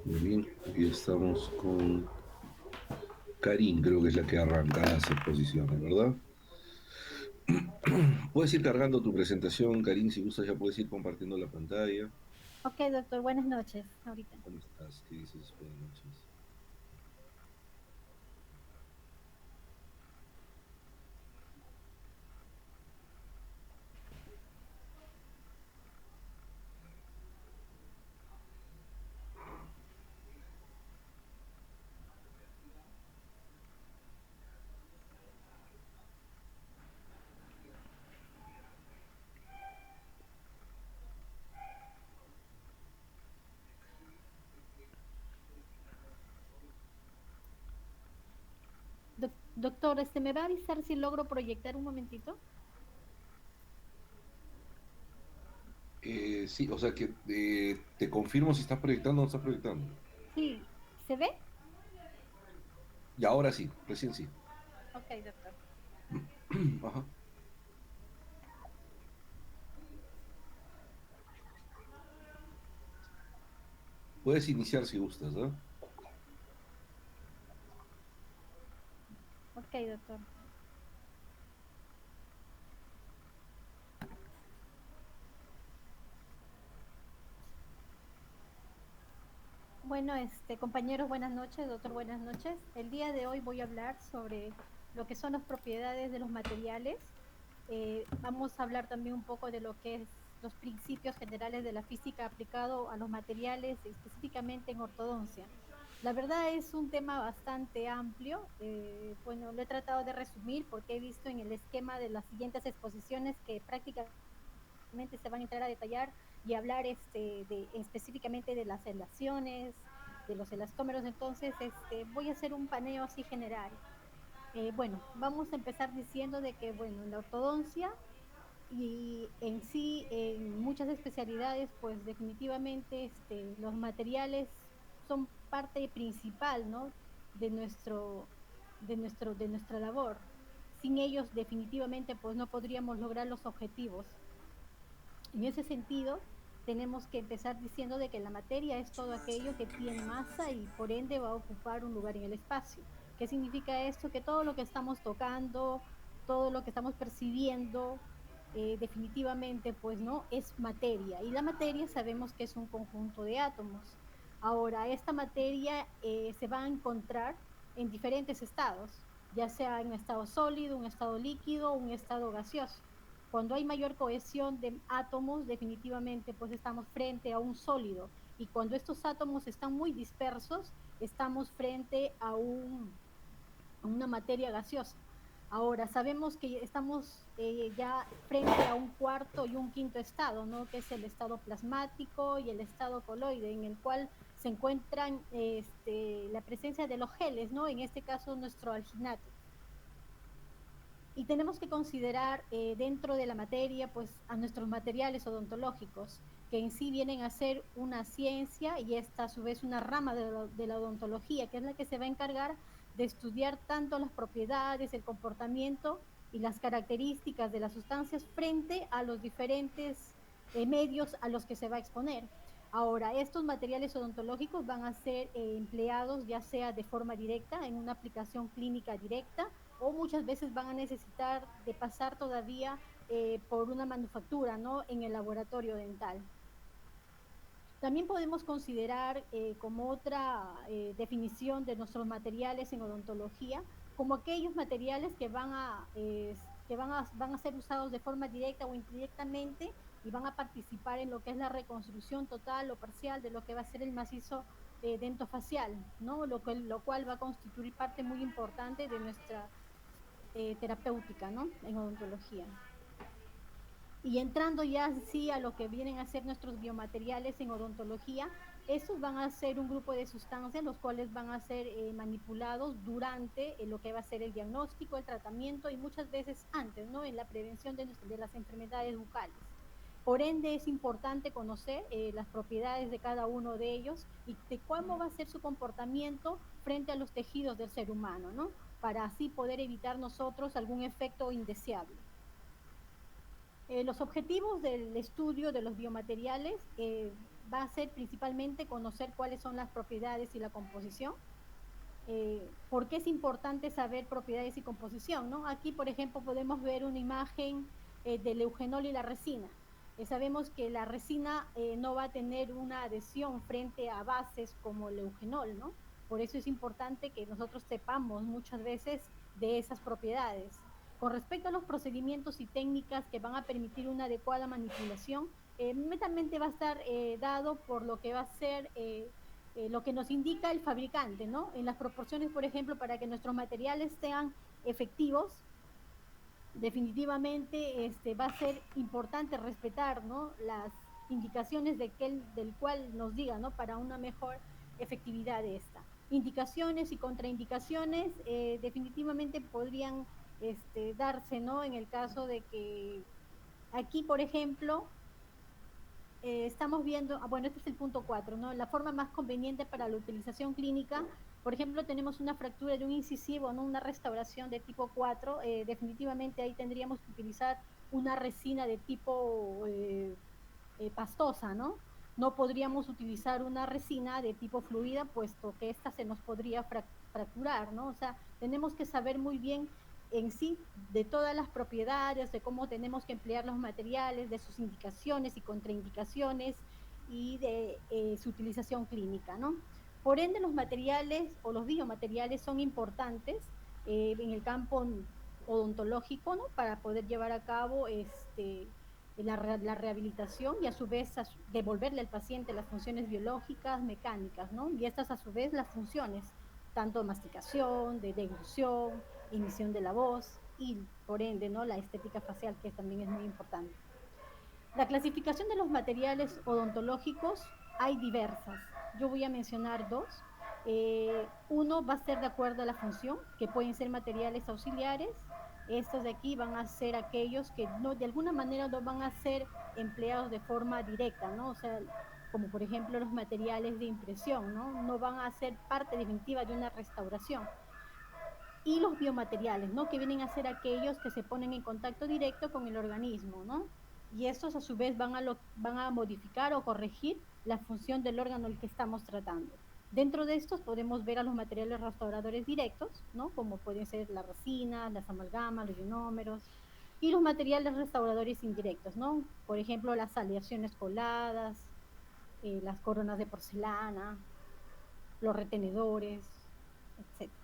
Muy bien, y estamos con Karin, creo que es la que arranca las exposiciones, ¿verdad? Puedes ir cargando tu presentación, Karin, si gustas ya puedes ir compartiendo la pantalla. Ok, doctor, buenas noches. Ahorita. ¿Cómo estás? ¿Qué dices? Buenas noches. Doctor, ¿me va a avisar si logro proyectar un momentito? Sí, o sea que te confirmo si estás proyectando o no estás proyectando. Sí, ¿se ve? Y ahora sí, recién sí. Ok, doctor. Ajá. Puedes iniciar si gustas, ¿ah? Ok, doctor. Bueno, compañeros, buenas noches, doctor, buenas noches. El día de hoy voy a hablar sobre lo que son las propiedades de los materiales. Vamos a hablar también un poco de lo que es los principios generales de la física aplicado a los materiales, específicamente en ortodoncia. La verdad es un tema bastante amplio. Bueno, lo he tratado de resumir porque he visto en el esquema de las siguientes exposiciones que prácticamente se van a entrar a detallar y hablar específicamente de las elaciones, de los elastómeros. Entonces, voy a hacer un paneo así general. Bueno, vamos a empezar diciendo de que, bueno, en la ortodoncia y en sí, en muchas especialidades, pues definitivamente los materiales son parte principal, ¿no? De de nuestra labor. Sin ellos, definitivamente, pues no podríamos lograr los objetivos. En ese sentido, tenemos que empezar diciendo de que la materia es todo aquello que tiene masa y por ende va a ocupar un lugar en el espacio. ¿Qué significa esto? Que todo lo que estamos tocando, todo lo que estamos percibiendo, definitivamente pues no es materia. Y la materia sabemos que es un conjunto de átomos. Ahora, esta materia se va a encontrar en diferentes estados, ya sea en un estado sólido, un estado líquido, un estado gaseoso. Cuando hay mayor cohesión de átomos, definitivamente pues estamos frente a un sólido. Y cuando estos átomos están muy dispersos, estamos frente a una materia gaseosa. Ahora, sabemos que estamos ya frente a un cuarto y un quinto estado, ¿no? Que es el estado plasmático y el estado coloide, en el cual se encuentran la presencia de los geles, ¿no? En este caso, nuestro alginato. Y tenemos que considerar dentro de la materia, pues, a nuestros materiales odontológicos, que en sí vienen a ser una ciencia y esta a su vez una rama de la odontología, que es la que se va a encargar de estudiar tanto las propiedades, el comportamiento y las características de las sustancias frente a los diferentes medios a los que se va a exponer. Ahora, estos materiales odontológicos van a ser empleados ya sea de forma directa en una aplicación clínica directa o muchas veces van a necesitar de pasar todavía por una manufactura, ¿no? En el laboratorio dental. También podemos considerar como otra definición de nuestros materiales en odontología, como aquellos materiales van a ser usados de forma directa o indirectamente y van a participar en lo que es la reconstrucción total o parcial de lo que va a ser el macizo dentofacial, ¿no? Lo cual va a constituir parte muy importante de nuestra terapéutica, ¿no? En odontología. Y entrando ya sí a lo que vienen a ser nuestros biomateriales en odontología, estos van a ser un grupo de sustancias los cuales van a ser manipulados durante lo que va a ser el diagnóstico, el tratamiento y muchas veces antes, ¿no? En la prevención de las enfermedades bucales. Por ende, es importante conocer las propiedades de cada uno de ellos y de cómo va a ser su comportamiento frente a los tejidos del ser humano, ¿no? Para así poder evitar nosotros algún efecto indeseable. Los objetivos del estudio de los biomateriales va a ser principalmente conocer cuáles son las propiedades y la composición. ¿Por qué es importante saber propiedades y composición? ¿No? Aquí, por ejemplo, podemos ver una imagen del eugenol y la resina. Sabemos que la resina no va a tener una adhesión frente a bases como el eugenol, ¿no? Por eso es importante que nosotros sepamos muchas veces de esas propiedades. Con respecto a los procedimientos y técnicas que van a permitir una adecuada manipulación, netamente va a estar dado por lo que va a ser lo que nos indica el fabricante, ¿no? En las proporciones, por ejemplo, para que nuestros materiales sean efectivos, definitivamente va a ser importante respetar, ¿no? Las indicaciones del cual nos diga, ¿no? Para una mejor efectividad de esta. Indicaciones y contraindicaciones definitivamente podrían darse, ¿no? En el caso de que aquí, por ejemplo, estamos viendo, bueno, este es el punto 4, ¿no? La forma más conveniente para la utilización clínica, por ejemplo, tenemos una fractura de un incisivo, ¿no? Una restauración de tipo 4, definitivamente ahí tendríamos que utilizar una resina de tipo pastosa, ¿no? No podríamos utilizar una resina de tipo fluida, puesto que esta se nos podría fracturar, ¿no? O sea, tenemos que saber muy bien en sí de todas las propiedades, de cómo tenemos que emplear los materiales, de sus indicaciones y contraindicaciones y de su utilización clínica, ¿no? Por ende, los materiales o los biomateriales son importantes en el campo odontológico, ¿no? Para poder llevar a cabo la rehabilitación y a su vez devolverle al paciente las funciones biológicas, mecánicas, ¿no? Y estas a su vez las funciones, tanto de masticación, de deglución, emisión de la voz y por ende, ¿no? La estética facial, que también es muy importante. La clasificación de los materiales odontológicos hay diversas. Yo voy a mencionar dos. Uno va a ser de acuerdo a la función, que pueden ser materiales auxiliares. Estos de aquí van a ser aquellos que no, de alguna manera no van a ser empleados de forma directa, ¿no? O sea, como por ejemplo los materiales de impresión, ¿no? No van a ser parte definitiva de una restauración. Y los biomateriales, ¿no? Que vienen a ser aquellos que se ponen en contacto directo con el organismo, ¿no? Y estos a su vez van a modificar o corregir la función del órgano al que estamos tratando. Dentro de estos podemos ver a los materiales restauradores directos, ¿no? Como pueden ser las resinas, las amalgamas, los ionómeros, y los materiales restauradores indirectos, ¿no? Por ejemplo, las aleaciones coladas, las coronas de porcelana, los retenedores, etcétera.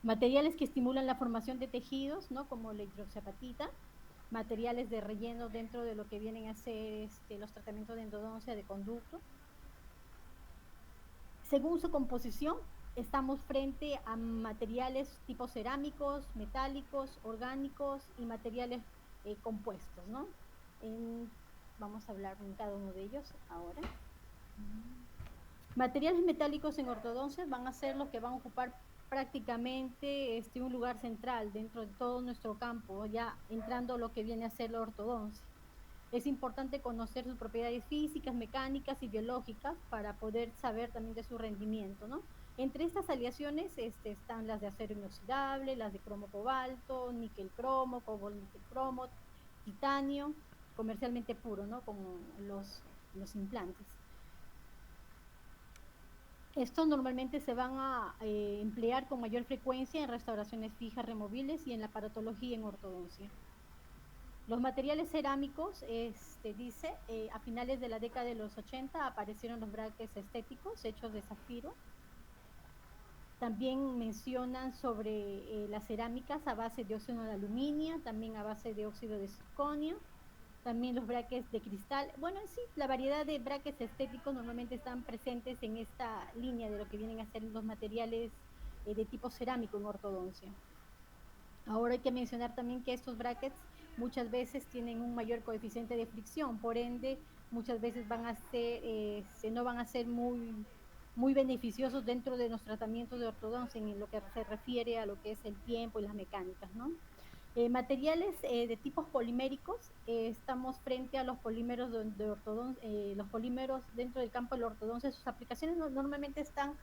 Materiales que estimulan la formación de tejidos, ¿no? Como la hidroxiapatita, materiales de relleno dentro de lo que vienen a ser los tratamientos de endodoncia de conducto. Según su composición, estamos frente a materiales tipo cerámicos, metálicos, orgánicos y materiales compuestos, ¿no? En, vamos a hablar en cada uno de ellos ahora. Materiales metálicos en ortodoncia van a ser los que van a ocupar prácticamente un lugar central dentro de todo nuestro campo, ya entrando lo que viene a ser la ortodoncia. Es importante conocer sus propiedades físicas, mecánicas y biológicas para poder saber también de su rendimiento, ¿no? Entre estas aleaciones están las de acero inoxidable, las de cromo cobalto, níquel cromo, cobalto níquel cromo, titanio, comercialmente puro, ¿no? Como los implantes. Estos normalmente se van a emplear con mayor frecuencia en restauraciones fijas removibles y en la aparatología en ortodoncia. Los materiales cerámicos, dice, a finales de la década de los 80 aparecieron los brackets estéticos hechos de zafiro. También mencionan sobre las cerámicas a base de óxido de aluminio, también a base de óxido de circonio, también los brackets de cristal. Bueno, en sí, la variedad de brackets estéticos normalmente están presentes en esta línea de lo que vienen a ser los materiales de tipo cerámico en ortodoncia. Ahora hay que mencionar también que estos brackets muchas veces tienen un mayor coeficiente de fricción, por ende muchas veces van a ser, no van a ser muy beneficiosos dentro de los tratamientos de ortodoncia en lo que se refiere a lo que es el tiempo y las mecánicas, ¿no? Materiales de tipos poliméricos, estamos frente a los polímeros de ortodoncia, los polímeros dentro del campo de la ortodoncia, sus aplicaciones normalmente están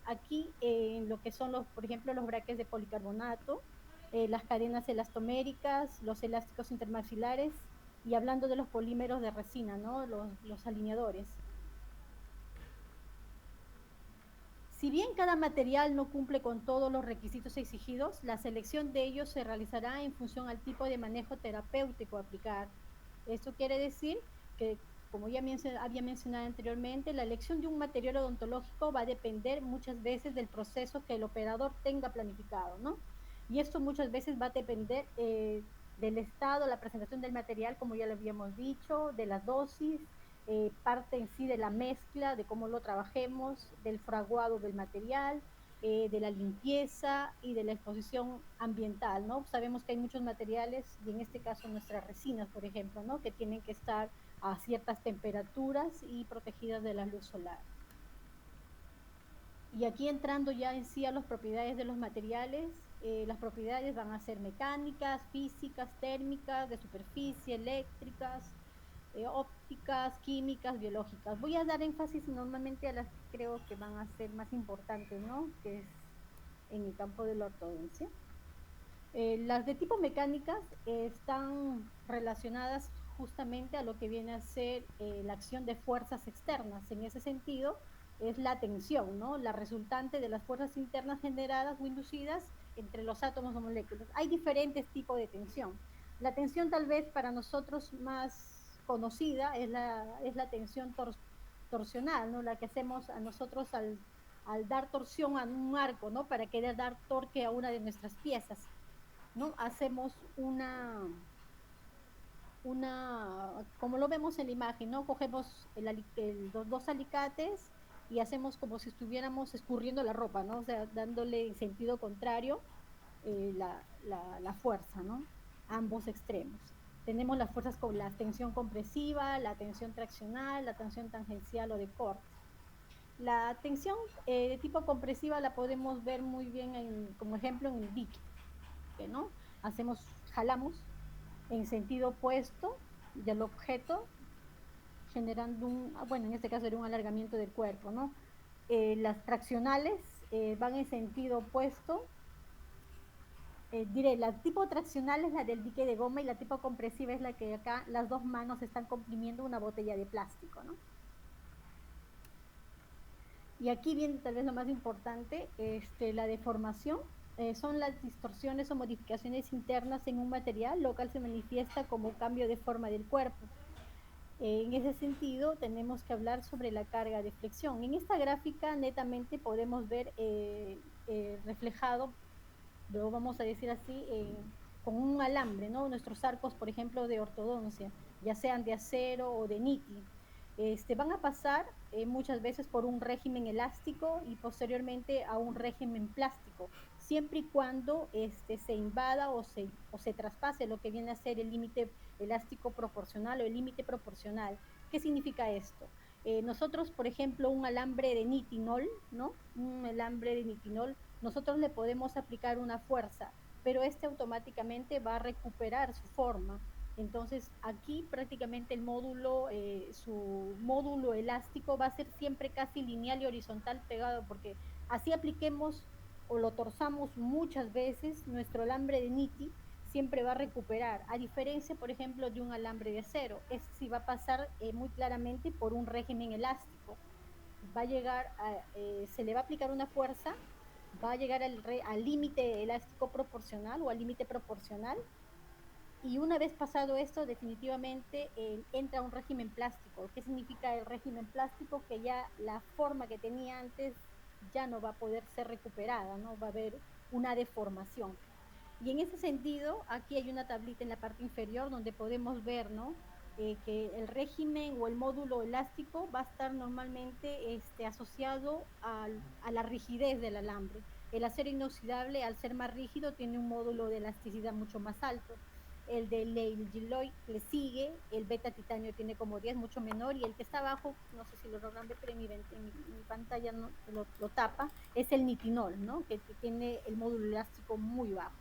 aquí en lo que son por ejemplo, los braques de policarbonato, las cadenas elastoméricas, los elásticos intermaxilares Y hablando de los polímeros de resina, ¿no? Los alineadores. Si bien cada material no cumple con todos los requisitos exigidos, la selección de ellos se realizará en función al tipo de manejo terapéutico a aplicar. Esto quiere decir que, como ya había mencionado anteriormente, la elección de un material odontológico va a depender muchas veces del proceso que el operador tenga planificado, ¿no? Y esto muchas veces va a depender del estado, la presentación del material, como ya lo habíamos dicho, de las dosis, parte en sí de la mezcla, de cómo lo trabajemos, del fraguado del material, de la limpieza y de la exposición ambiental, ¿no? Sabemos que hay muchos materiales, y en este caso nuestras resinas, por ejemplo, ¿no? Que tienen que estar a ciertas temperaturas y protegidas de la luz solar. Y aquí entrando ya en sí a las propiedades de los materiales, las propiedades van a ser mecánicas, físicas, térmicas, de superficie, eléctricas, ópticas, químicas, biológicas. Voy a dar énfasis normalmente a las que creo que van a ser más importantes, ¿no? Que es en el campo de la ortodoncia. Las de tipo mecánicas están relacionadas justamente a lo que viene a ser la acción de fuerzas externas. En ese sentido, es la tensión, ¿no? La resultante de las fuerzas internas generadas o inducidas entre los átomos o moléculas. Hay diferentes tipos de tensión. La tensión tal vez para nosotros más conocida es la tensión torsional, ¿no? La que hacemos a nosotros al dar torsión a un arco, ¿no? Para querer dar torque a una de nuestras piezas. ¿No? Hacemos como lo vemos en la imagen, ¿no? Cogemos los dos alicates y hacemos como si estuviéramos escurriendo la ropa, ¿no? O sea, dándole en sentido contrario la fuerza, ¿no? A ambos extremos. Tenemos las fuerzas con la tensión compresiva, la tensión traccional, la tensión tangencial o de corte. La tensión de tipo compresiva la podemos ver muy bien como ejemplo en el dique, ¿no? Jalamos en sentido opuesto del objeto, generando bueno, en este caso era un alargamiento del cuerpo, ¿no? Las traccionales van en sentido opuesto. Diré, la tipo traccional es la del dique de goma y la tipo compresiva es la que acá las dos manos están comprimiendo una botella de plástico, ¿no? Y aquí viene tal vez lo más importante, la deformación. Son las distorsiones o modificaciones internas en un material, lo cual se manifiesta como cambio de forma del cuerpo. En ese sentido, tenemos que hablar sobre la carga de flexión. En esta gráfica, netamente, podemos ver reflejado, lo vamos a decir así, con un alambre, ¿no? Nuestros arcos, por ejemplo, de ortodoncia, ya sean de acero o de niti, van a pasar muchas veces por un régimen elástico y posteriormente a un régimen plástico, siempre y cuando se invada o se traspase lo que viene a ser el límite elástico proporcional o el límite proporcional. ¿Qué significa esto? Nosotros, por ejemplo, un alambre de nitinol, ¿no? Un alambre de nitinol, nosotros le podemos aplicar una fuerza, pero este automáticamente va a recuperar su forma. Entonces, aquí prácticamente su módulo elástico va a ser siempre casi lineal y horizontal pegado, porque así apliquemos o lo torzamos muchas veces, nuestro alambre de niti siempre va a recuperar, a diferencia, por ejemplo, de un alambre de acero. Este sí va a pasar muy claramente por un régimen elástico. Se le va a aplicar una fuerza, va a llegar al límite elástico proporcional o al límite proporcional, y una vez pasado esto, definitivamente entra un régimen plástico. ¿Qué significa el régimen plástico? Que ya la forma que tenía antes ya no va a poder ser recuperada, ¿no? Va a haber una deformación. Y en ese sentido, aquí hay una tablita en la parte inferior donde podemos ver, ¿no? Que el régimen o el módulo elástico va a estar normalmente asociado a la rigidez del alambre. El acero inoxidable, al ser más rígido, tiene un módulo de elasticidad mucho más alto. El de Leil le sigue, el beta titanio tiene como 10, mucho menor, y el que está abajo, no sé si lo logran ver, pero en mi pantalla no, lo tapa, es el nitinol, ¿no? Que tiene el módulo elástico muy bajo.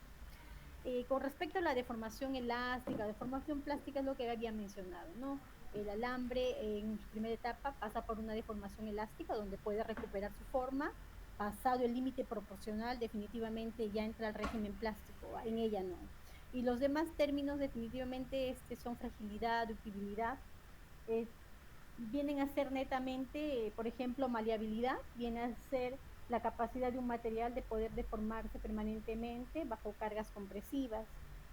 Con respecto a la deformación elástica, deformación plástica es lo que había mencionado, ¿no? El alambre en su primera etapa pasa por una deformación elástica donde puede recuperar su forma. Pasado el límite proporcional, definitivamente ya entra el régimen plástico, en ella no. Y los demás términos definitivamente son fragilidad, ductilidad, eh, vienen a ser netamente, por ejemplo, maleabilidad, viene a ser la capacidad de un material de poder deformarse permanentemente bajo cargas compresivas.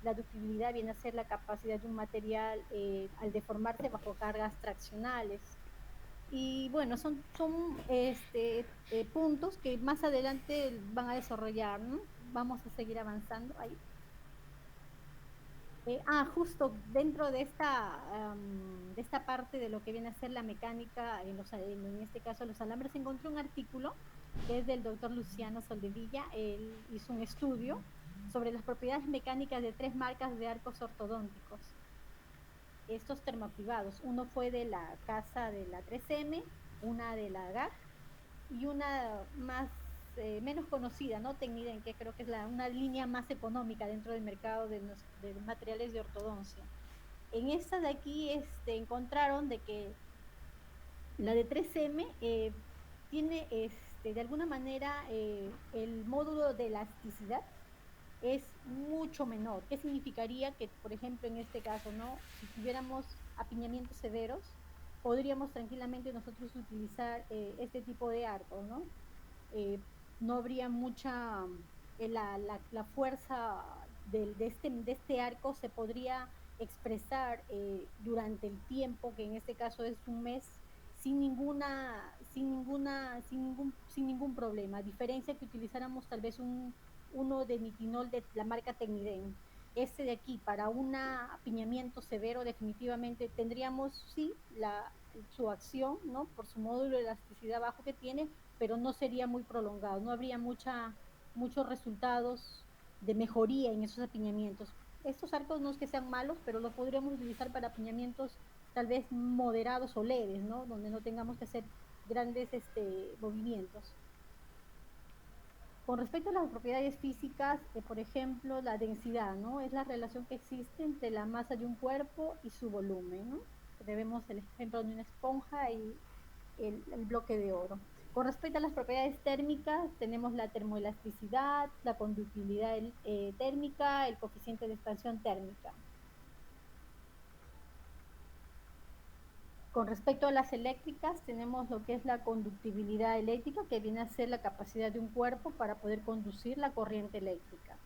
La ductibilidad viene a ser la capacidad de un material al deformarse bajo cargas traccionales. Y bueno, son puntos que más adelante van a desarrollar, ¿no? Vamos a seguir avanzando ahí. Justo dentro de esta parte de lo que viene a ser la mecánica, en este caso los alambres, encontré un artículo que es del doctor Luciano Soldevilla. Él hizo un estudio sobre las propiedades mecánicas de tres marcas de arcos ortodónticos, estos termoactivados. Uno fue de la casa de la 3M, una de la GAG y una menos conocida, ¿no? Tecniden, que creo que es una línea más económica dentro del mercado de materiales de ortodoncia. En esta de aquí encontraron de que la de 3M tiene de alguna manera el módulo de elasticidad es mucho menor. ¿Qué significaría que, por ejemplo, en este caso, ¿no? Si tuviéramos apiñamientos severos, podríamos tranquilamente nosotros utilizar este tipo de arcos, ¿no? No habría mucha, la fuerza de este arco se podría expresar durante el tiempo, que en este caso es un mes, sin ningún problema, a diferencia que utilizáramos tal vez uno de nitinol de la marca Tecniden. Este de aquí, para un apiñamiento severo, definitivamente tendríamos, sí, su acción, ¿no? Por su módulo de elasticidad bajo que tiene, pero no sería muy prolongado, no habría muchos resultados de mejoría en esos apiñamientos. Estos arcos no es que sean malos, pero los podríamos utilizar para apiñamientos tal vez moderados o leves, ¿no? Donde no tengamos que hacer grandes movimientos. Con respecto a las propiedades físicas, por ejemplo, la densidad, ¿no? Es la relación que existe entre la masa de un cuerpo y su volumen, ¿no? Debemos el ejemplo de una esponja y el bloque de oro. Con respecto a las propiedades térmicas, tenemos la termoelasticidad, la conductibilidad térmica, el coeficiente de expansión térmica. Con respecto a las eléctricas, tenemos lo que es la conductibilidad eléctrica, que viene a ser la capacidad de un cuerpo para poder conducir la corriente eléctrica.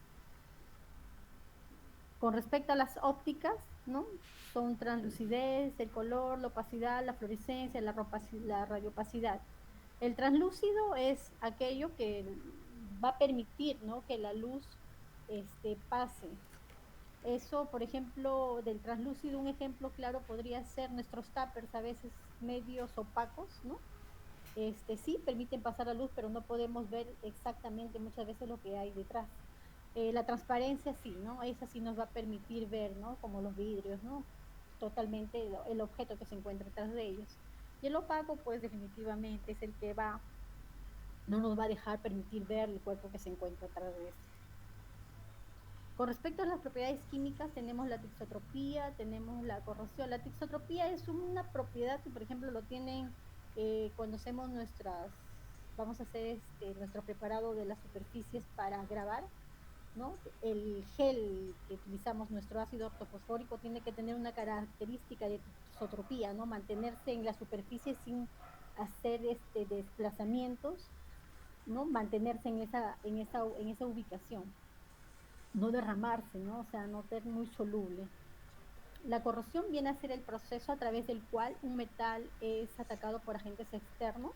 Con respecto a las ópticas, ¿no? Son translucidez, el color, la opacidad, la fluorescencia, la radiopacidad. El translúcido es aquello que va a permitir, ¿no? Que la luz pase. Eso, por ejemplo, del translúcido, un ejemplo claro podría ser nuestros tuppers, a veces medios opacos, ¿no? Sí, permiten pasar la luz, pero no podemos ver exactamente muchas veces lo que hay detrás. La transparencia sí, ¿no? Esa sí nos va a permitir ver, ¿no? Como los vidrios, ¿no? Totalmente el objeto que se encuentra detrás de ellos. Y el opaco, pues definitivamente es el que no nos va a dejar permitir ver el cuerpo que se encuentra detrás de este. Con respecto a las propiedades químicas, tenemos la tixotropía, tenemos la corrosión. La tixotropía es una propiedad que, por ejemplo, lo tienen cuando hacemos vamos a hacer nuestro preparado de las superficies para grabar, ¿no? El gel que utilizamos, nuestro ácido ortofosfórico, tiene que tener una característica de tixotropía, ¿no? Mantenerse en la superficie sin hacer desplazamientos, ¿no? Mantenerse en esa ubicación, no derramarse, ¿no? O sea, no ser muy soluble. La corrosión viene a ser el proceso a través del cual un metal es atacado por agentes externos,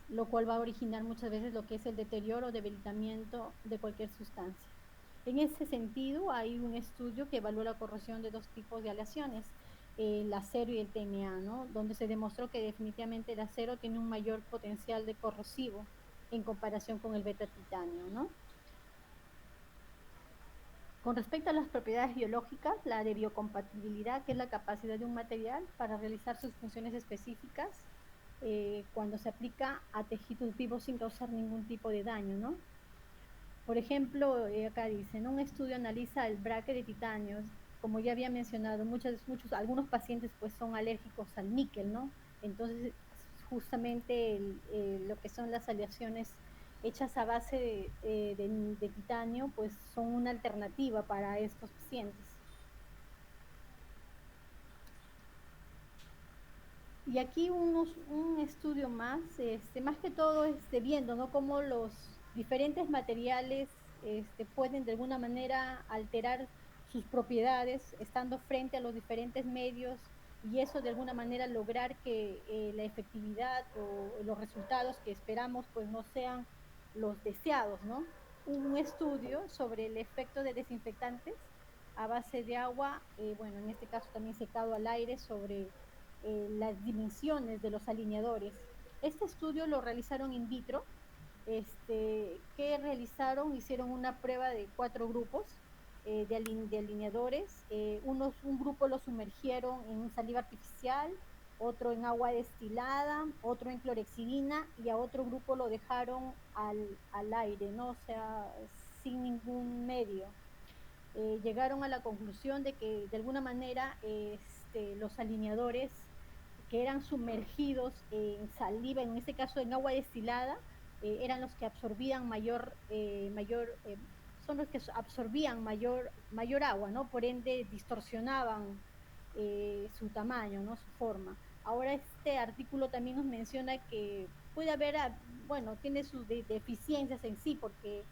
lo cual va a originar muchas veces lo que es el deterioro o debilitamiento de cualquier sustancia. En ese sentido, hay un estudio que evaluó la corrosión de dos tipos de aleaciones, el acero y el TMA, ¿no? Donde se demostró que definitivamente el acero tiene un mayor potencial de corrosivo en comparación con el beta titanio, ¿no? Con respecto a las propiedades biológicas, la de biocompatibilidad, que es la capacidad de un material para realizar sus funciones específicas cuando se aplica a tejidos vivos sin causar ningún tipo de daño, ¿no? Por ejemplo, acá dicen, un estudio analiza el braque de titanio. Como ya había mencionado, algunos pacientes pues son alérgicos al níquel, ¿no? Entonces, justamente lo que son las aleaciones hechas a base de titanio, pues son una alternativa para estos pacientes. Y aquí un estudio más, más que todo viendo, ¿no? Cómo los diferentes materiales pueden de alguna manera alterar sus propiedades estando frente a los diferentes medios y eso de alguna manera lograr que la efectividad o los resultados que esperamos pues no sean los deseados, ¿no? Un estudio sobre el efecto de desinfectantes a base de agua, bueno, en este caso también secado al aire sobre las dimensiones de los alineadores. Este estudio lo realizaron in vitro, que realizaron, hicieron una prueba de 4 grupos de alineadores. Un grupo lo sumergieron en saliva artificial, otro en agua destilada, otro en clorexidina y a otro grupo lo dejaron al aire, ¿no? O sea, sin ningún medio. Llegaron a la conclusión de que de alguna manera los alineadores que eran sumergidos en saliva, en este caso en agua destilada, eran los que absorbían son los que absorbían mayor agua, ¿no? Por ende distorsionaban su tamaño, ¿no? Su forma. Ahora este artículo también nos menciona que puede haber, bueno, tiene sus deficiencias en sí, porque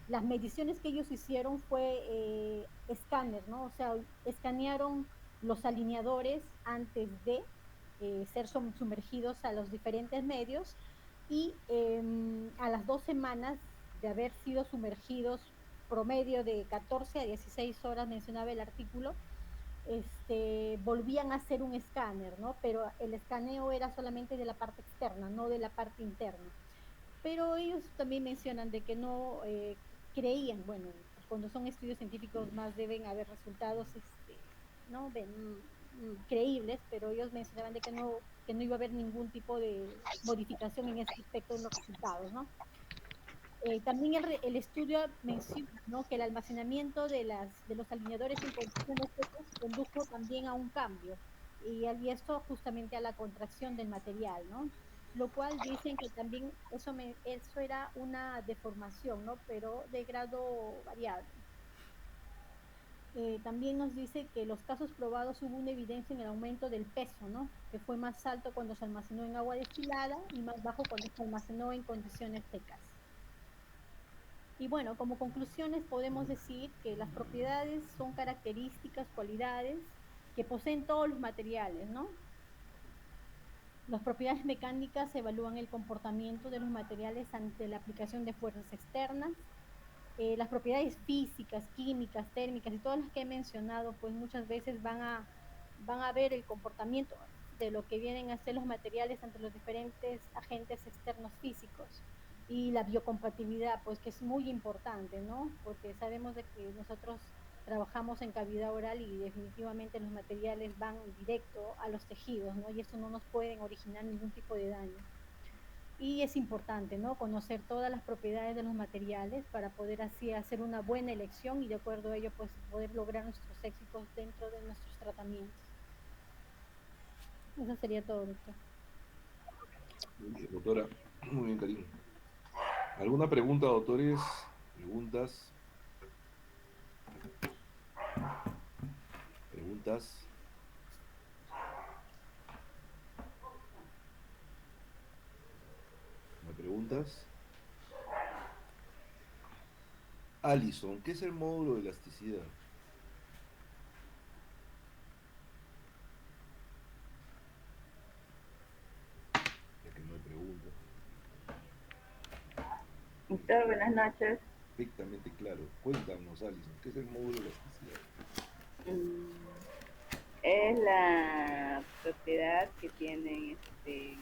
las mediciones que ellos hicieron fue escáner, ¿no? O sea, escanearon los alineadores antes de ser sumergidos a los diferentes medios y a las 2 semanas de haber sido sumergidos promedio de 14 a 16 horas, mencionaba el artículo, volvían a hacer un escáner, ¿no? Pero el escaneo era solamente de la parte externa, no de la parte interna. Pero ellos también mencionan de que no creían, bueno, pues cuando son estudios científicos más deben haber resultados, ¿no? Creíbles, pero ellos mencionaban de que no iba a haber ningún tipo de modificación en ese aspecto en los resultados, ¿no? También el estudio menciona, ¿no? Que el almacenamiento de los alineadores en condiciones secas condujo también a un cambio y esto justamente a la contracción del material, ¿no? Lo cual dicen que también eso era una deformación, ¿no? Pero de grado variable. También nos dice que los casos probados hubo una evidencia en el aumento del peso, ¿no? Que fue más alto cuando se almacenó en agua destilada y más bajo cuando se almacenó en condiciones secas. Y bueno, como conclusiones podemos decir que las propiedades son características, cualidades que poseen todos los materiales, ¿no? Las propiedades mecánicas evalúan el comportamiento de los materiales ante la aplicación de fuerzas externas. Las propiedades físicas, químicas, térmicas y todas las que he mencionado, pues muchas veces van a ver el comportamiento de lo que vienen a ser los materiales ante los diferentes agentes externos físicos. Y la biocompatibilidad, pues que es muy importante, ¿no? Porque sabemos de que nosotros trabajamos en cavidad oral y definitivamente los materiales van directo a los tejidos, ¿no? Y esto no nos pueden originar ningún tipo de daño. Y es importante, ¿no? Conocer todas las propiedades de los materiales para poder así hacer una buena elección y de acuerdo a ello, pues poder lograr nuestros éxitos dentro de nuestros tratamientos. Eso sería todo, doctor. Muy bien, doctora. Muy bien, Karim. ¿Alguna pregunta, doctores? ¿Preguntas? ¿Preguntas? ¿No hay preguntas? Alison, ¿qué es el módulo de elasticidad? Ya que no hay preguntas. Doctor, buenas noches. Perfectamente claro. Cuéntanos, Alison, ¿qué es el módulo de elasticidad? Es la propiedad que tienen ¿Es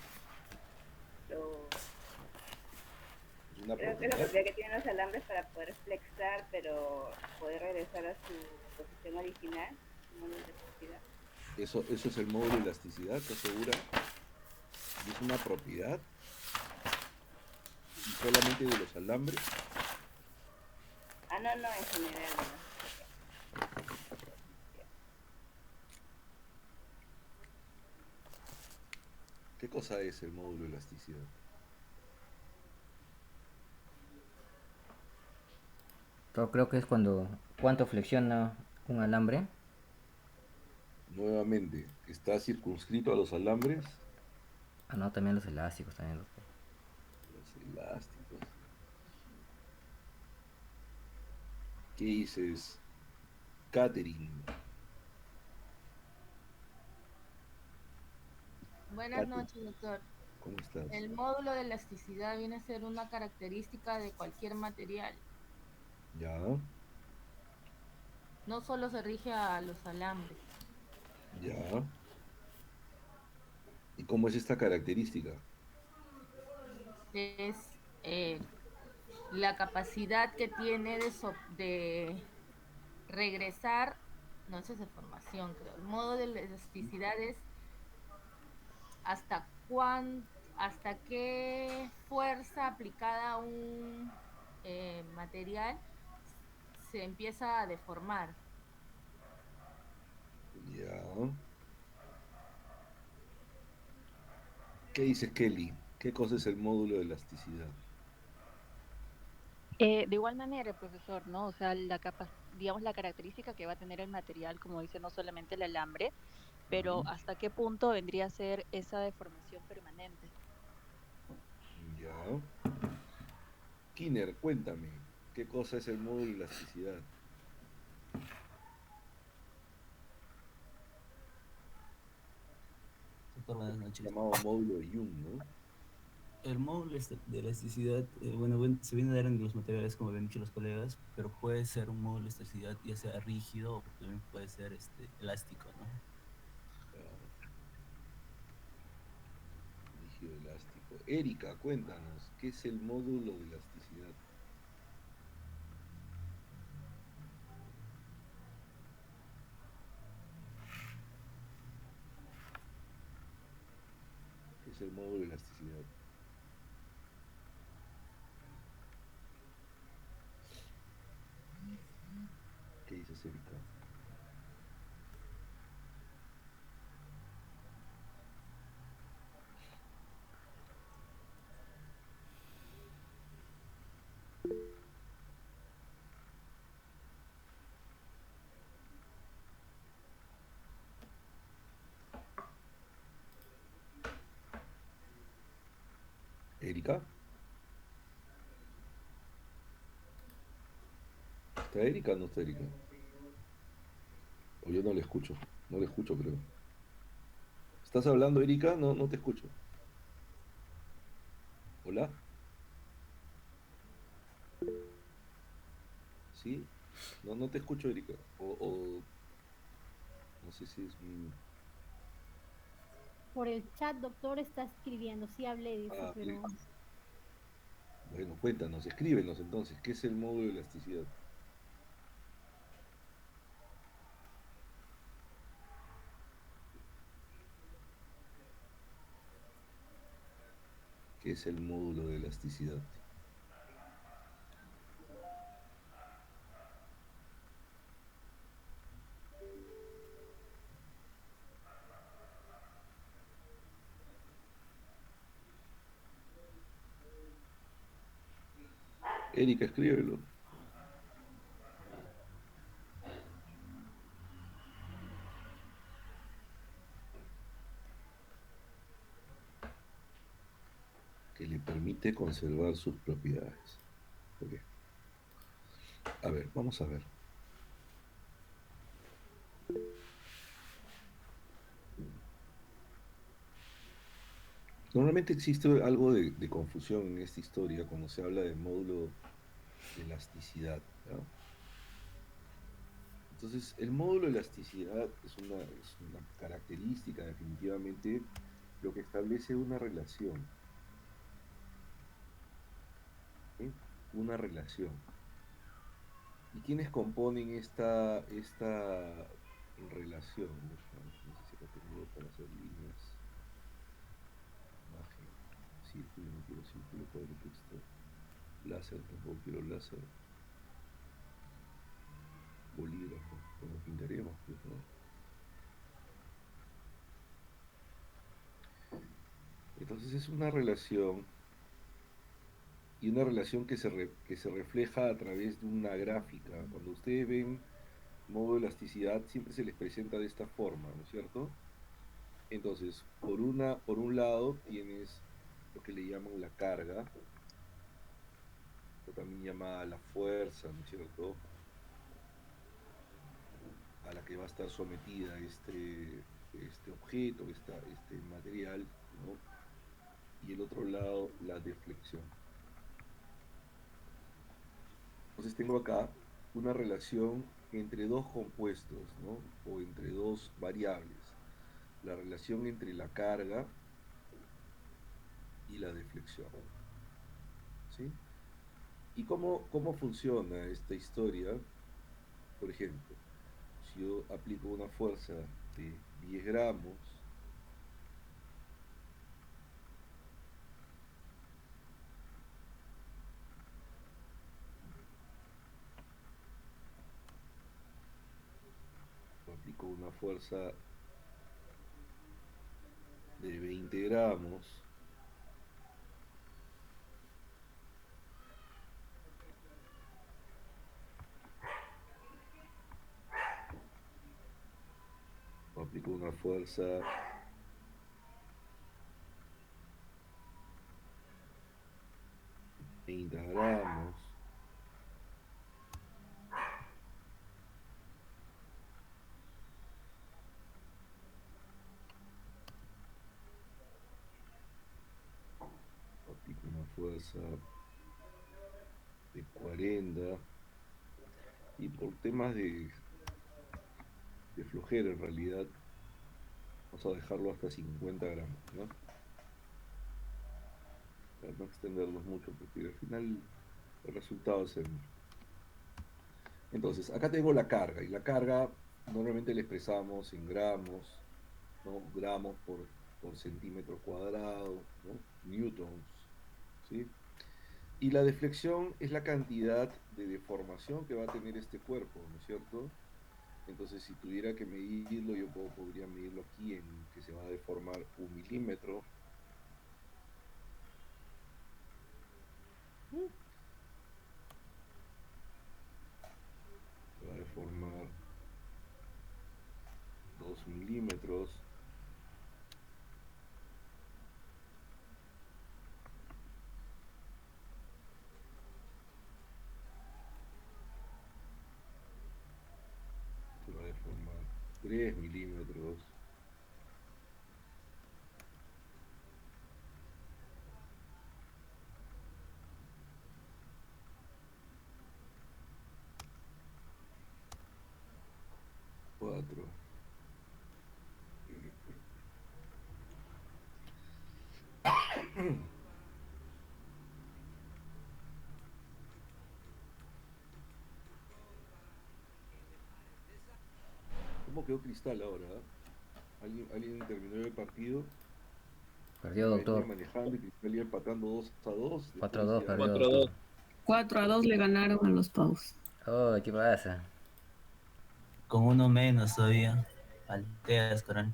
una creo que es la propiedad? propiedad que tienen los alambres para poder flexar, pero poder regresar a su posición original, no la elasticidad. Eso es el módulo de elasticidad, ¿te asegura? ¿Y es una propiedad? ¿Y solamente de los alambres? No, en general, ¿no? ¿Qué cosa es el módulo de elasticidad? Esto creo que es cuando, ¿cuánto flexiona un alambre? Nuevamente, ¿está circunscrito a los alambres? Ah, no, también los elásticos, también, doctor. Los elásticos. ¿Qué dices, Catherine? Buenas Catherine, noches, doctor. ¿cómo estás? El módulo de elasticidad viene a ser una característica de cualquier material. Ya, No solo se rige a los alambres. ya. ¿Y cómo es esta característica? Es eh, la capacidad que tiene de regresar, no eso es de formación, creo. El modo de la elasticidad es hasta hasta qué fuerza aplicada a un material se empieza a deformar. Ya. ¿Qué dices, Kelly? ¿Qué cosa es el módulo de elasticidad? De igual manera, profesor, ¿no? O sea, digamos, la característica que va a tener el material, como dice, no solamente el alambre, pero Ujú. hasta qué punto vendría a ser esa deformación permanente. Ya. Kinner, cuéntame, ¿qué cosa es el módulo de elasticidad? Doctor, buenas noches. Llamado módulo de Young, ¿no? El módulo de elasticidad, se viene a dar en los materiales, como habían dicho los colegas, pero puede ser un módulo de elasticidad ya sea rígido o también puede ser elástico, ¿no? Ya, rígido elástico. Erika, cuéntanos, ¿qué es el módulo de elasticidad? ¿Qué es el módulo de elasticidad? ¿Qué dices, Erika? ¿Erika? ¿Está Erika o no está Erika? O yo no le escucho. No le escucho, creo. ¿Estás hablando, Erika? No, no te escucho. ¿Hola? ¿Sí? No, no te escucho, Erika. No sé si es mi... Por el chat, doctor, está escribiendo. Sí hablé, dice, Ah, pero bueno, cuéntanos, escríbenos entonces, ¿qué es el módulo de elasticidad? ¿Qué es el módulo de elasticidad? Erika, escríbelo. Que le permite conservar sus propiedades. Ok. A ver, vamos a ver. Normalmente existe algo de confusión en esta historia cuando se habla del módulo de elasticidad, ¿ya? Entonces, el módulo de elasticidad es una característica, definitivamente, lo que establece una relación, ¿sí? Una relación. ¿Y quiénes componen esta relación? No sé si acá tengo para hacer líneas, imagen, círculo, no quiero círculo, cuadro texto, láser, tampoco quiero láser, bolígrafo, bueno, pintaremos, pues, ¿no? Entonces es una relación y una relación que se refleja a través de una gráfica. Cuando ustedes ven modo de elasticidad, siempre se les presenta de esta forma, ¿no es cierto? Entonces, por un lado tienes lo que le llaman la carga, o también llamada la fuerza, ¿no es cierto? A la que va a estar sometida este objeto, este material, ¿no? Y el otro lado, la deflexión. Entonces tengo acá una relación entre dos compuestos, ¿no? O entre dos variables. La relación entre la carga y la deflexión. ¿Sí? ¿Y cómo funciona esta historia? Por ejemplo, si yo aplico una fuerza de 10 gramos, o aplico una fuerza de 20 gramos, o aplico una fuerza de 30 gramos, o aplico una fuerza de 40, y por temas de flojera en realidad, vamos a dejarlo hasta 50 gramos, ¿no? Para no extenderlos mucho, porque al final el resultado es el mismo. Entonces, acá tengo la carga, y la carga normalmente la expresamos en gramos, ¿no? Gramos por centímetro cuadrado, ¿no? Newtons, ¿sí? Y la deflexión es la cantidad de deformación que va a tener este cuerpo, ¿no es cierto? Entonces, si tuviera que medirlo, yo podría medirlo aquí en que se va a deformar 1 milímetro. Se va a deformar 2 milímetros. Se va a deformar 3 milímetros. Cuatro. ¿Cómo quedó Cristal ahora? ¿Alguien terminó el partido? Perdió, Venía doctor. manejando y Cristal iba empatando 2-2. 4-2 Después ya... perdió, doctor. 4-2 le ganaron a los Paus. Oh, ¿qué pasa? Con uno menos todavía. Alteas, coral.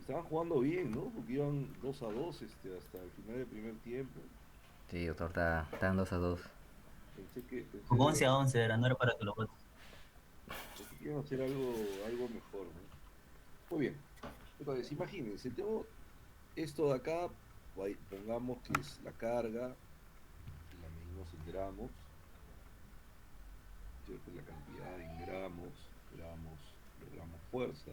Estaban jugando bien, ¿no? Porque iban 2-2 hasta el final del primer tiempo. Sí, doctor, están 2-2. Pensé Con de 11 a verdad 11 era, no era para que lo votes. que iban a hacer algo mejor, ¿no? Muy bien. Entonces, imagínense, tengo esto de acá, pongamos que es la carga, y la medimos en gramos, ¿cierto? La cantidad en gramos fuerza.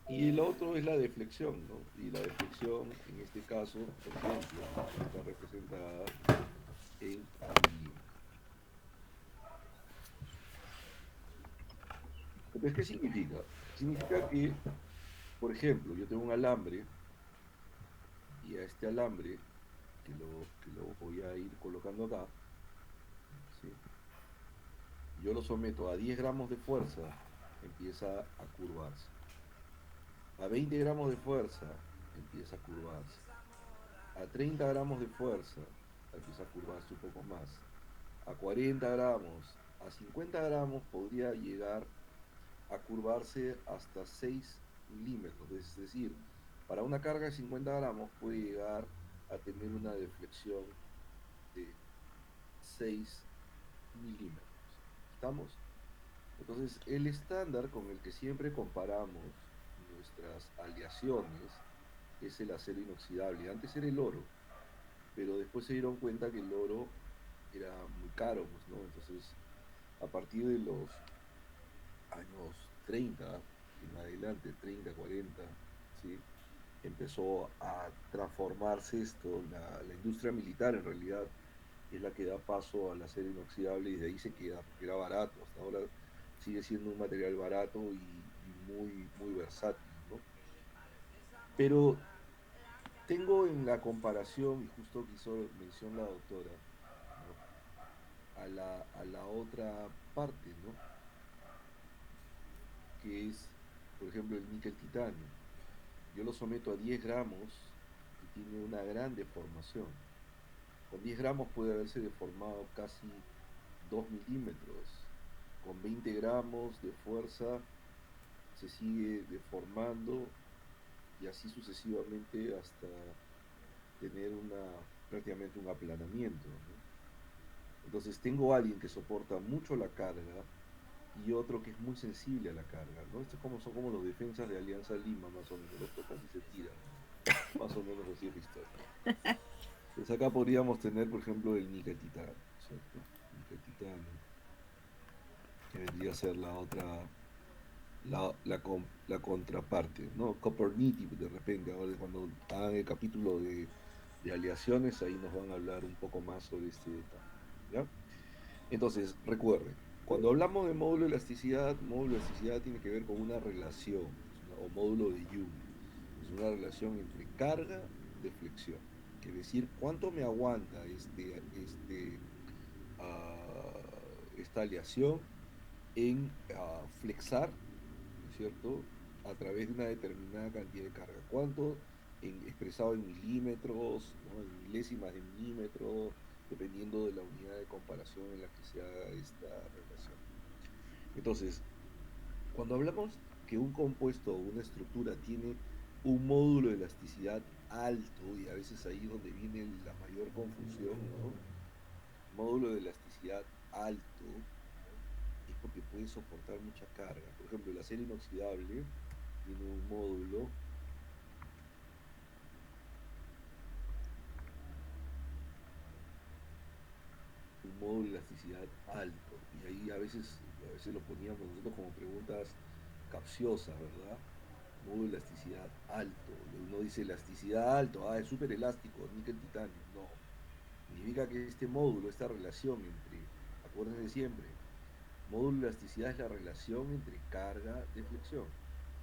Y el otro es la deflexión, ¿no? Y la deflexión, en este caso, por ejemplo, está representada en milímetros. Entonces, ¿qué significa? Significa que, por ejemplo, yo tengo un alambre y a este alambre, que lo voy a ir colocando acá, ¿sí? Yo lo someto a 10 gramos de fuerza, empieza a curvarse. A 20 gramos de fuerza, empieza a curvarse. A 30 gramos de fuerza, empieza a curvarse un poco más. A 40 gramos, a 50 gramos podría llegar a curvarse hasta 6 milímetros, es decir, para una carga de 50 gramos puede llegar a tener una deflexión de 6 milímetros. ¿Estamos? Entonces, el estándar con el que siempre comparamos nuestras aleaciones es el acero inoxidable. Antes era el oro, pero después se dieron cuenta que el oro era muy caro, pues, ¿no? Entonces, a partir de los años 30 en adelante, 30, 40, ¿sí? Empezó a transformarse esto, la industria militar en realidad es la que da paso al acero inoxidable y de ahí se queda, porque era barato, hasta ahora sigue siendo un material barato y muy, muy versátil, ¿no? Pero tengo en la comparación, y justo que hizo mención la doctora, ¿no? A la otra parte, ¿no? Que es, por ejemplo, el níquel titanio. Yo lo someto a 10 gramos y tiene una gran deformación. Con 10 gramos puede haberse deformado casi 2 milímetros. Con 20 gramos de fuerza se sigue deformando y así sucesivamente hasta tener prácticamente un aplanamiento, ¿no? Entonces tengo a alguien que soporta mucho la carga y otro que es muy sensible a la carga, ¿no? Esto son como los defensas de Alianza Lima, más o menos, los tocan y se tiran, ¿no? Más o menos así es la historia. Entonces acá podríamos tener, por ejemplo, el níquel titanio, ¿cierto? Níquel titanio, que vendría a ser la otra, la contraparte, ¿no? Copper nitty, de repente, ahora cuando hagan el capítulo de aleaciones, ahí nos van a hablar un poco más sobre este detalle, ¿ya? Entonces, recuerden, cuando hablamos de módulo de elasticidad tiene que ver con una relación, o módulo de Young. Es una relación entre carga y deflexión. Es decir, cuánto me aguanta esta aleación en flexar, ¿no es cierto?, a través de una determinada cantidad de carga. ¿Cuánto expresado en milímetros, ¿no?, en milésimas de milímetro, dependiendo de la unidad de comparación en la que se haga esta relación? Entonces, cuando hablamos que un compuesto o una estructura tiene un módulo de elasticidad alto, y a veces ahí es donde viene la mayor confusión, ¿no? Módulo de elasticidad alto, ¿no?, es porque puede soportar mucha carga. Por ejemplo, el acero inoxidable tiene un módulo de elasticidad alto, y ahí a veces lo poníamos nosotros como preguntas capciosas, ¿verdad? Módulo de elasticidad alto. Uno dice elasticidad alto, es súper elástico, níquel titanio. No, significa que este módulo, esta relación entre, acuérdense siempre, módulo de elasticidad es la relación entre carga-deflexión.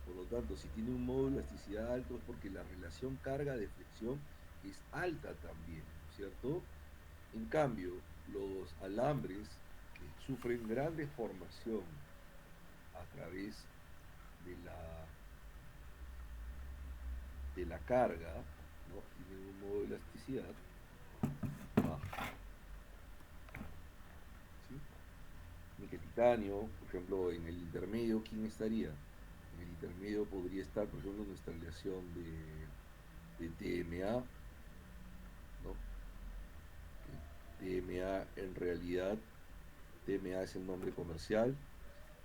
Por lo tanto, si tiene un módulo de elasticidad alto es porque la relación carga-deflexión es alta también, ¿cierto? En cambio, los alambres que sufren gran deformación a través de la carga, ¿no?, tienen un módulo de elasticidad bajo, ¿sí? Níquel titanio, por ejemplo, en el intermedio, ¿quién estaría? En el intermedio podría estar, por ejemplo, nuestra aleación de TMA, ¿no? TMA en realidad, TMA es el nombre comercial,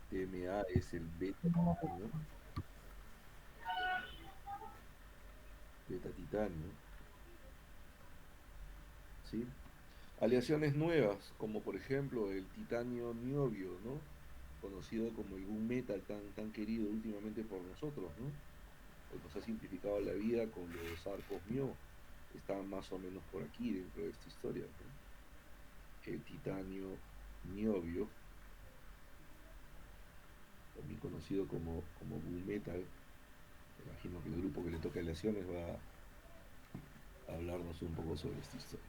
TMA es el beta titanio, ¿sí? Aleaciones nuevas, como por ejemplo el titanio niobio, ¿no?, conocido como el gunmetal tan querido últimamente por nosotros, ¿no? Pues nos ha simplificado la vida con los arcos mio, están más o menos por aquí dentro de esta historia, ¿no? El titanio niobio, también conocido como gunmetal. Me imagino que el grupo que le toca aleaciones va a hablarnos un poco sobre esta historia.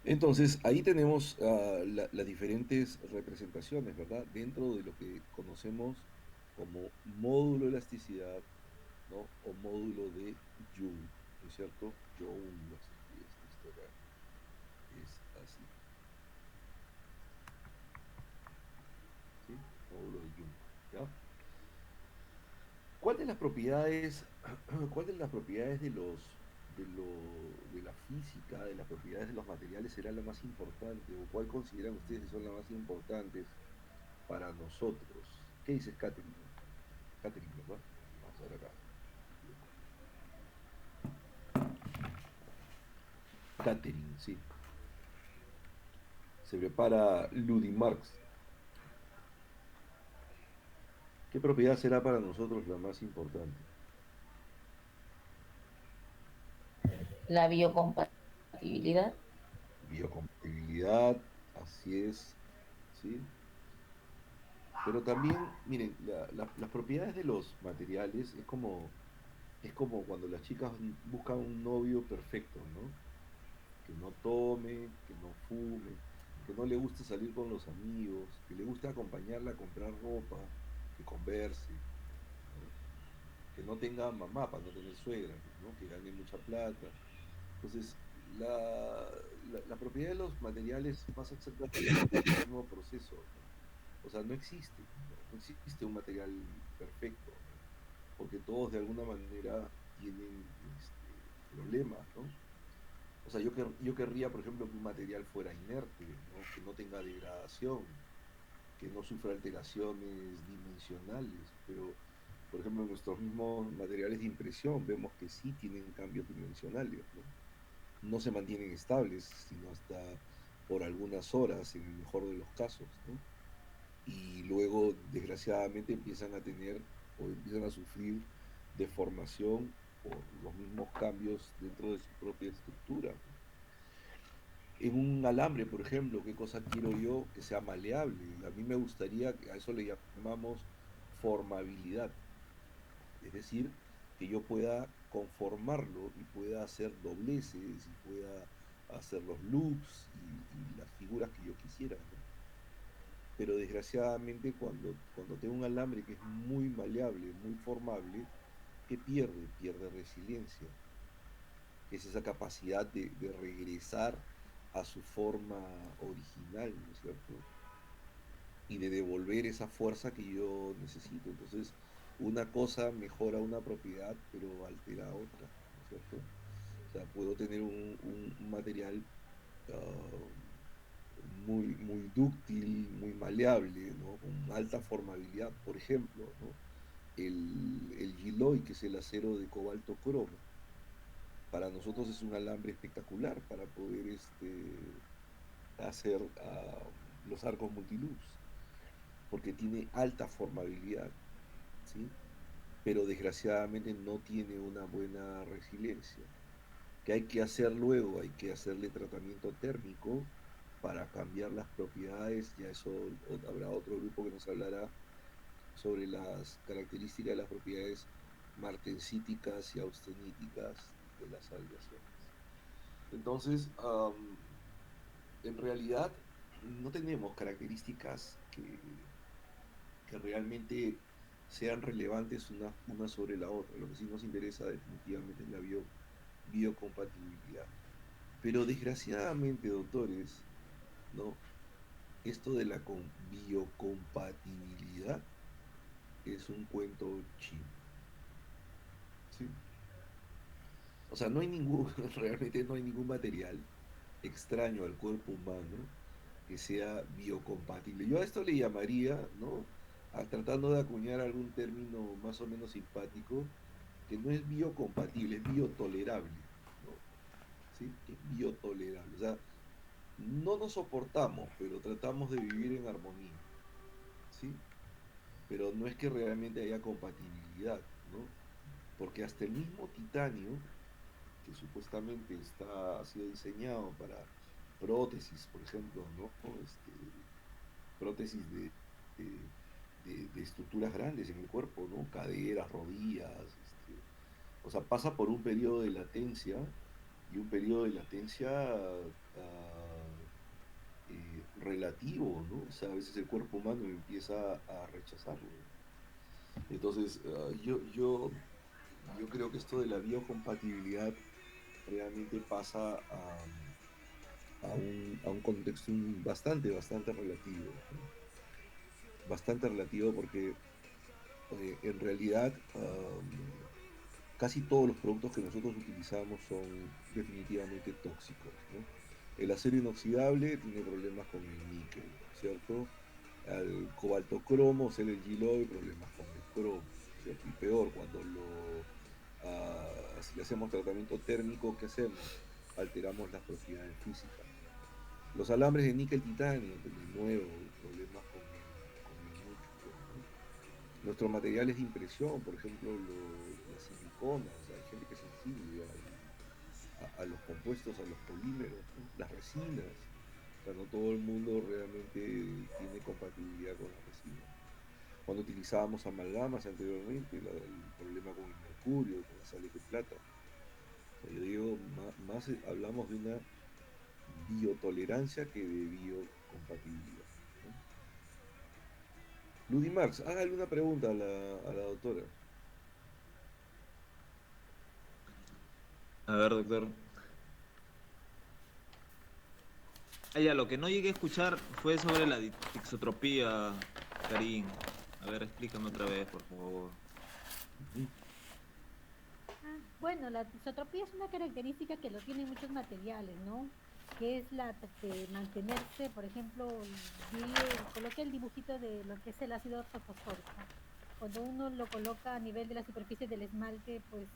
Entonces, ahí tenemos las diferentes representaciones, ¿verdad?, dentro de lo que conocemos como módulo de elasticidad, ¿no?, o módulo de Young, ¿no es cierto? Young, esta historia es así, ¿sí? Módulo de Young, ¿ya? ¿Cuál de las propiedades, cuál de las propiedades de la física, de las propiedades de los materiales será la más importante? ¿O cuál consideran ustedes que son las más importantes para nosotros? ¿Qué dices, Catherine? Catherine, ¿verdad? Vamos a ver acá. Catherine, sí. Se prepara Ludimarx. ¿Qué propiedad será para nosotros la más importante? La biocompatibilidad. Biocompatibilidad, así es, ¿sí? Pero también, miren, las propiedades de los materiales es como cuando las chicas buscan un novio perfecto, ¿no? Que no tome, que no fume, que no le guste salir con los amigos, que le guste acompañarla a comprar ropa, que converse, ¿no? Que no tenga mamá para no tener suegra, ¿no? Que gane mucha plata. Entonces, la propiedad de los materiales pasa exactamente el mismo proceso, ¿no? O sea, no existe, ¿no? No existe un material perfecto, ¿no? Porque todos de alguna manera tienen problemas, ¿no? O sea, yo querría, por ejemplo, que un material fuera inerte, ¿no? Que no tenga degradación, que no sufra alteraciones dimensionales, pero, por ejemplo, en nuestros mismos materiales de impresión vemos que sí tienen cambios dimensionales, ¿no? No se mantienen estables, sino hasta por algunas horas, en el mejor de los casos, ¿no? Y luego, desgraciadamente, empiezan a tener o empiezan a sufrir deformación por los mismos cambios dentro de su propia estructura. En un alambre, por ejemplo, ¿qué cosa quiero yo? Que sea maleable. A mí me gustaría, a eso le llamamos formabilidad, es decir, que yo pueda conformarlo y pueda hacer dobleces y pueda hacer los loops y las figuras que yo quisiera, ¿no? Pero desgraciadamente cuando tengo un alambre que es muy maleable, muy formable, ¿qué pierde? Pierde resiliencia, que es esa capacidad de regresar a su forma original, ¿no es cierto? Y de devolver esa fuerza que yo necesito. Entonces, una cosa mejora una propiedad, pero altera otra, ¿no es cierto? O sea, puedo tener un material muy dúctil, muy maleable, ¿no? Con alta formabilidad, por ejemplo, ¿no? El Giloy, que es el acero de cobalto cromo, para nosotros es un alambre espectacular para poder hacer los arcos multiluz, porque tiene alta formabilidad, ¿sí? Pero desgraciadamente no tiene una buena resiliencia. ¿Qué hay que hacer luego? Hay que hacerle tratamiento térmico para cambiar las propiedades, ya eso habrá otro grupo que nos hablará sobre las características de las propiedades martensíticas y austeníticas de las aleaciones. Entonces, en realidad no tenemos características que realmente sean relevantes una sobre la otra. Lo que sí nos interesa definitivamente es la biocompatibilidad. Pero desgraciadamente, doctores, ¿no? Esto de la biocompatibilidad es un cuento chino, ¿sí? O sea, no hay ningún, realmente no hay ningún material extraño al cuerpo humano que sea biocompatible. Yo a esto le llamaría, ¿no? Tratando de acuñar algún término más o menos simpático, que no es biocompatible, es biotolerable, ¿no? ¿Sí? Es biotolerable. O sea, no nos soportamos, pero tratamos de vivir en armonía, ¿sí? Pero no es que realmente haya compatibilidad, ¿no? Porque hasta el mismo titanio, que supuestamente ha sido diseñado para prótesis, por ejemplo, ¿no? Prótesis de estructuras grandes en el cuerpo, ¿no? Caderas, rodillas, o sea, pasa por un periodo de latencia y un periodo de latencia relativo, ¿no? O sea, a veces el cuerpo humano empieza a rechazarlo. Entonces, yo creo que esto de la biocompatibilidad realmente pasa a un contexto bastante relativo, ¿no? Bastante relativo porque En realidad, casi todos los productos que nosotros utilizamos son definitivamente tóxicos, ¿no? El acero inoxidable tiene problemas con el níquel, ¿cierto? Al cobalto cromo, o sea, el giloy, problemas con el cromo, ¿cierto? Y peor, si le hacemos tratamiento térmico, ¿qué hacemos? Alteramos las propiedades físicas. Los alambres de níquel titanio, de nuevo, problemas con el núcleo, ¿no? Nuestros materiales de impresión, por ejemplo, las siliconas, hay gente que es sensible a los compuestos, a los polímeros, ¿no? Las resinas, o sea, no todo el mundo realmente tiene compatibilidad con las resinas. Cuando utilizábamos amalgamas anteriormente, el problema con el mercurio, con las sales de plata. O sea, yo digo, más hablamos de una biotolerancia que de biocompatibilidad, ¿no? Ludimax, hágale una pregunta a la doctora. A ver, doctor. Ya, lo que no llegué a escuchar fue sobre la tixotropía, Karim. A ver, explícame otra vez, por favor. Bueno, la tisotropía es una característica que lo tienen muchos materiales, ¿no? Que es la de mantenerse, por ejemplo, coloqué el dibujito de lo que es el ácido ortofosfórico. Cuando uno lo coloca a nivel de la superficie del esmalte, pues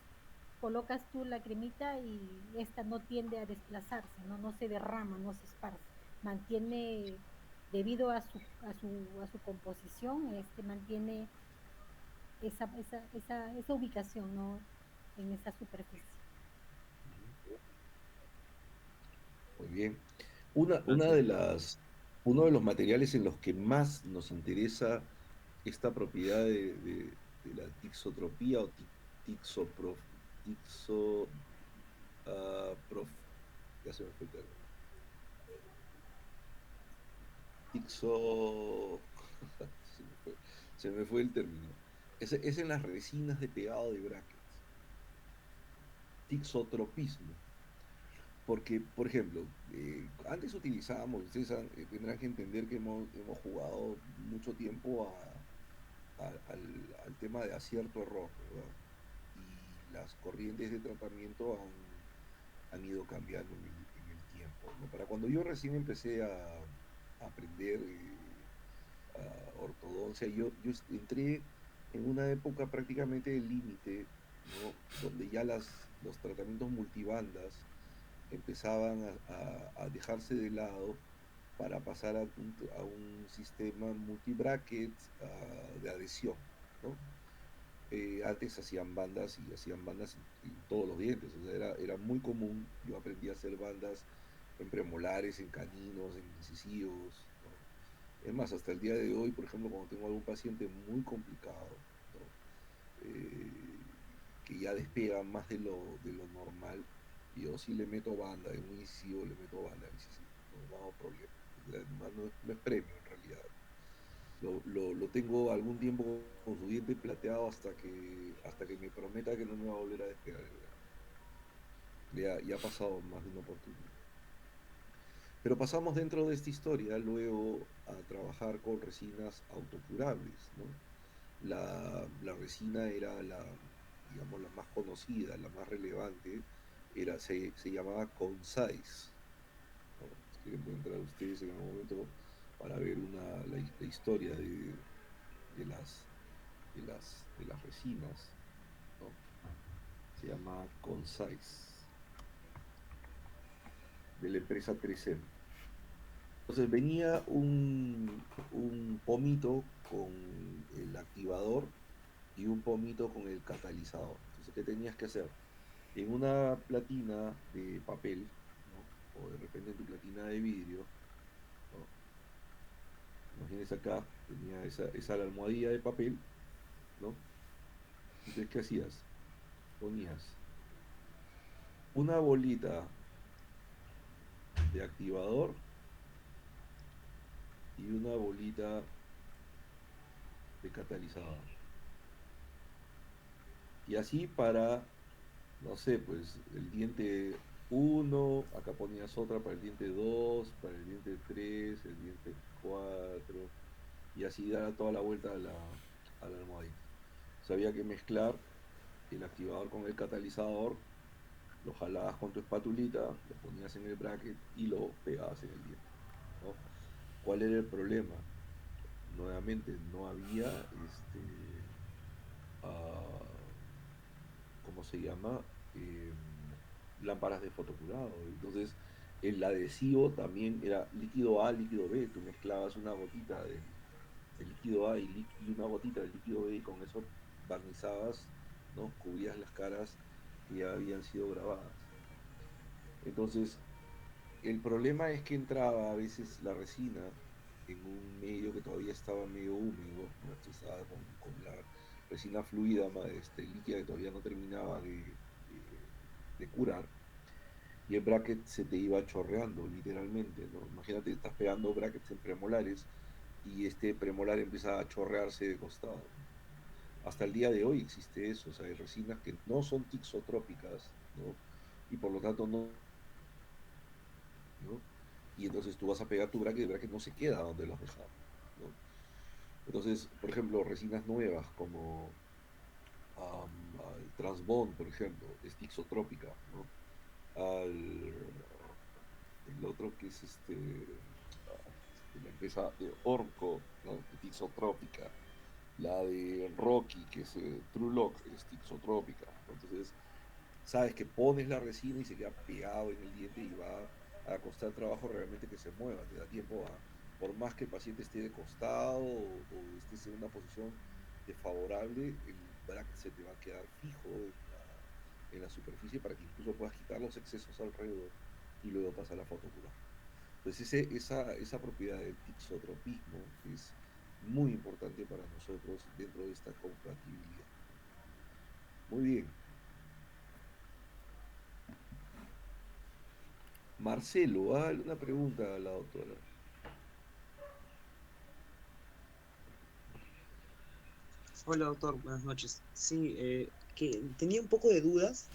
colocas tú la cremita y esta no tiende a desplazarse, ¿no? No se derrama, no se esparce. Mantiene, debido a su composición, mantiene esa ubicación, ¿no? En esa superficie. Muy bien. Uno de los materiales en los que más nos interesa esta propiedad de la tixotropía o tixoprof, tixo, prof, ya se me fue el término. Tixo, se me fue el término. Es en las resinas de pegado de brackets. Tixotropismo. Porque, por ejemplo, antes utilizábamos, ustedes tendrán que entender que hemos jugado mucho tiempo al tema de acierto-error, ¿verdad? Y las corrientes de tratamiento han ido cambiando en el tiempo, ¿no? Para cuando yo recién empecé a aprender ortodoncia, yo entré en una época prácticamente de límite, ¿no? Donde ya los tratamientos multibandas empezaban a dejarse de lado para pasar a un sistema multibracket de adhesión, ¿no? Antes hacían bandas en todos los dientes, o sea, era muy común. Yo aprendí a hacer bandas en premolares, en caninos, en incisivos, ¿no? Es más, hasta el día de hoy, por ejemplo, cuando tengo algún paciente muy complicado, ¿no? Que ya despega más de lo normal, yo sí le meto banda, en un incisivo le meto banda, en incisivo, no hago problema. No es premio en realidad. Lo tengo algún tiempo con su diente plateado hasta que me prometa que no me va a volver a despegar el grano. Ya ha pasado más de una oportunidad. Pero pasamos dentro de esta historia luego a trabajar con resinas autocurables, ¿no? La resina era digamos, la más conocida, la más relevante, se llamaba Concise, ¿no? Si quieren pueden entrar ustedes en algún momento para ver la historia de las resinas, ¿no? Se llama Concise, de la empresa 3M. Entonces venía un pomito con el activador y un pomito con el catalizador. Entonces, ¿qué tenías que hacer? En una platina de papel, ¿no? O de repente en tu platina de vidrio, ¿no? Imagínense acá, tenía esa almohadilla de papel, ¿no? Entonces, ¿qué hacías? Ponías una bolita de activador y una bolita de catalizador. Y así para, no sé, pues el diente 1, acá ponías otra para el diente 2, para el diente 3, el diente 4, y así dar toda la vuelta a la almohadita. había que mezclar el activador con el catalizador, lo jalabas con tu espatulita, lo ponías en el bracket y lo pegabas en el diente, ¿no? ¿Cuál era el problema? Nuevamente, no había ah, ¿cómo se llama? Eh, Lámparas de fotocurado. Entonces, el adhesivo también era líquido A, líquido B. Tú mezclabas una gotita del líquido A y una gotita del líquido B y con eso barnizabas, ¿no? Cubrías las caras que ya habían sido grabadas. Entonces, el problema es que entraba a veces la resina en un medio que todavía estaba medio húmedo, ¿no? Estaba con la resina fluida, líquida, que todavía no terminaba de curar, y el bracket se te iba chorreando, literalmente, ¿no? Imagínate, estás pegando brackets en premolares y este premolar empieza a chorrearse de costado. Hasta el día de hoy existe eso, o sea, hay resinas que no son tixotrópicas, ¿no? Y por lo tanto ¿no? Y entonces tú vas a pegar tu bracket y el bracket no se queda donde lo has dejado, ¿no? Entonces, por ejemplo, resinas nuevas como el Transbond, por ejemplo, es tixotrópica, ¿no? El otro que es la empresa de Orco, ¿no? Tixotrópica. La de Rocky, que es True Lock, es tixotrópica. Entonces, sabes que pones la resina y se queda pegado en el diente y va a costar trabajo realmente que se mueva. Te da tiempo por más que el paciente esté de costado o estés en una posición desfavorable, el bracket se te va a quedar fijo en la superficie para que incluso puedas quitar los excesos alrededor y luego pasar la fotocura. Entonces esa propiedad del tixotropismo es muy importante para nosotros dentro de esta compatibilidad. Muy bien. Marcelo, una pregunta a la doctora. Hola doctor, buenas noches. Sí, que tenía un poco de dudas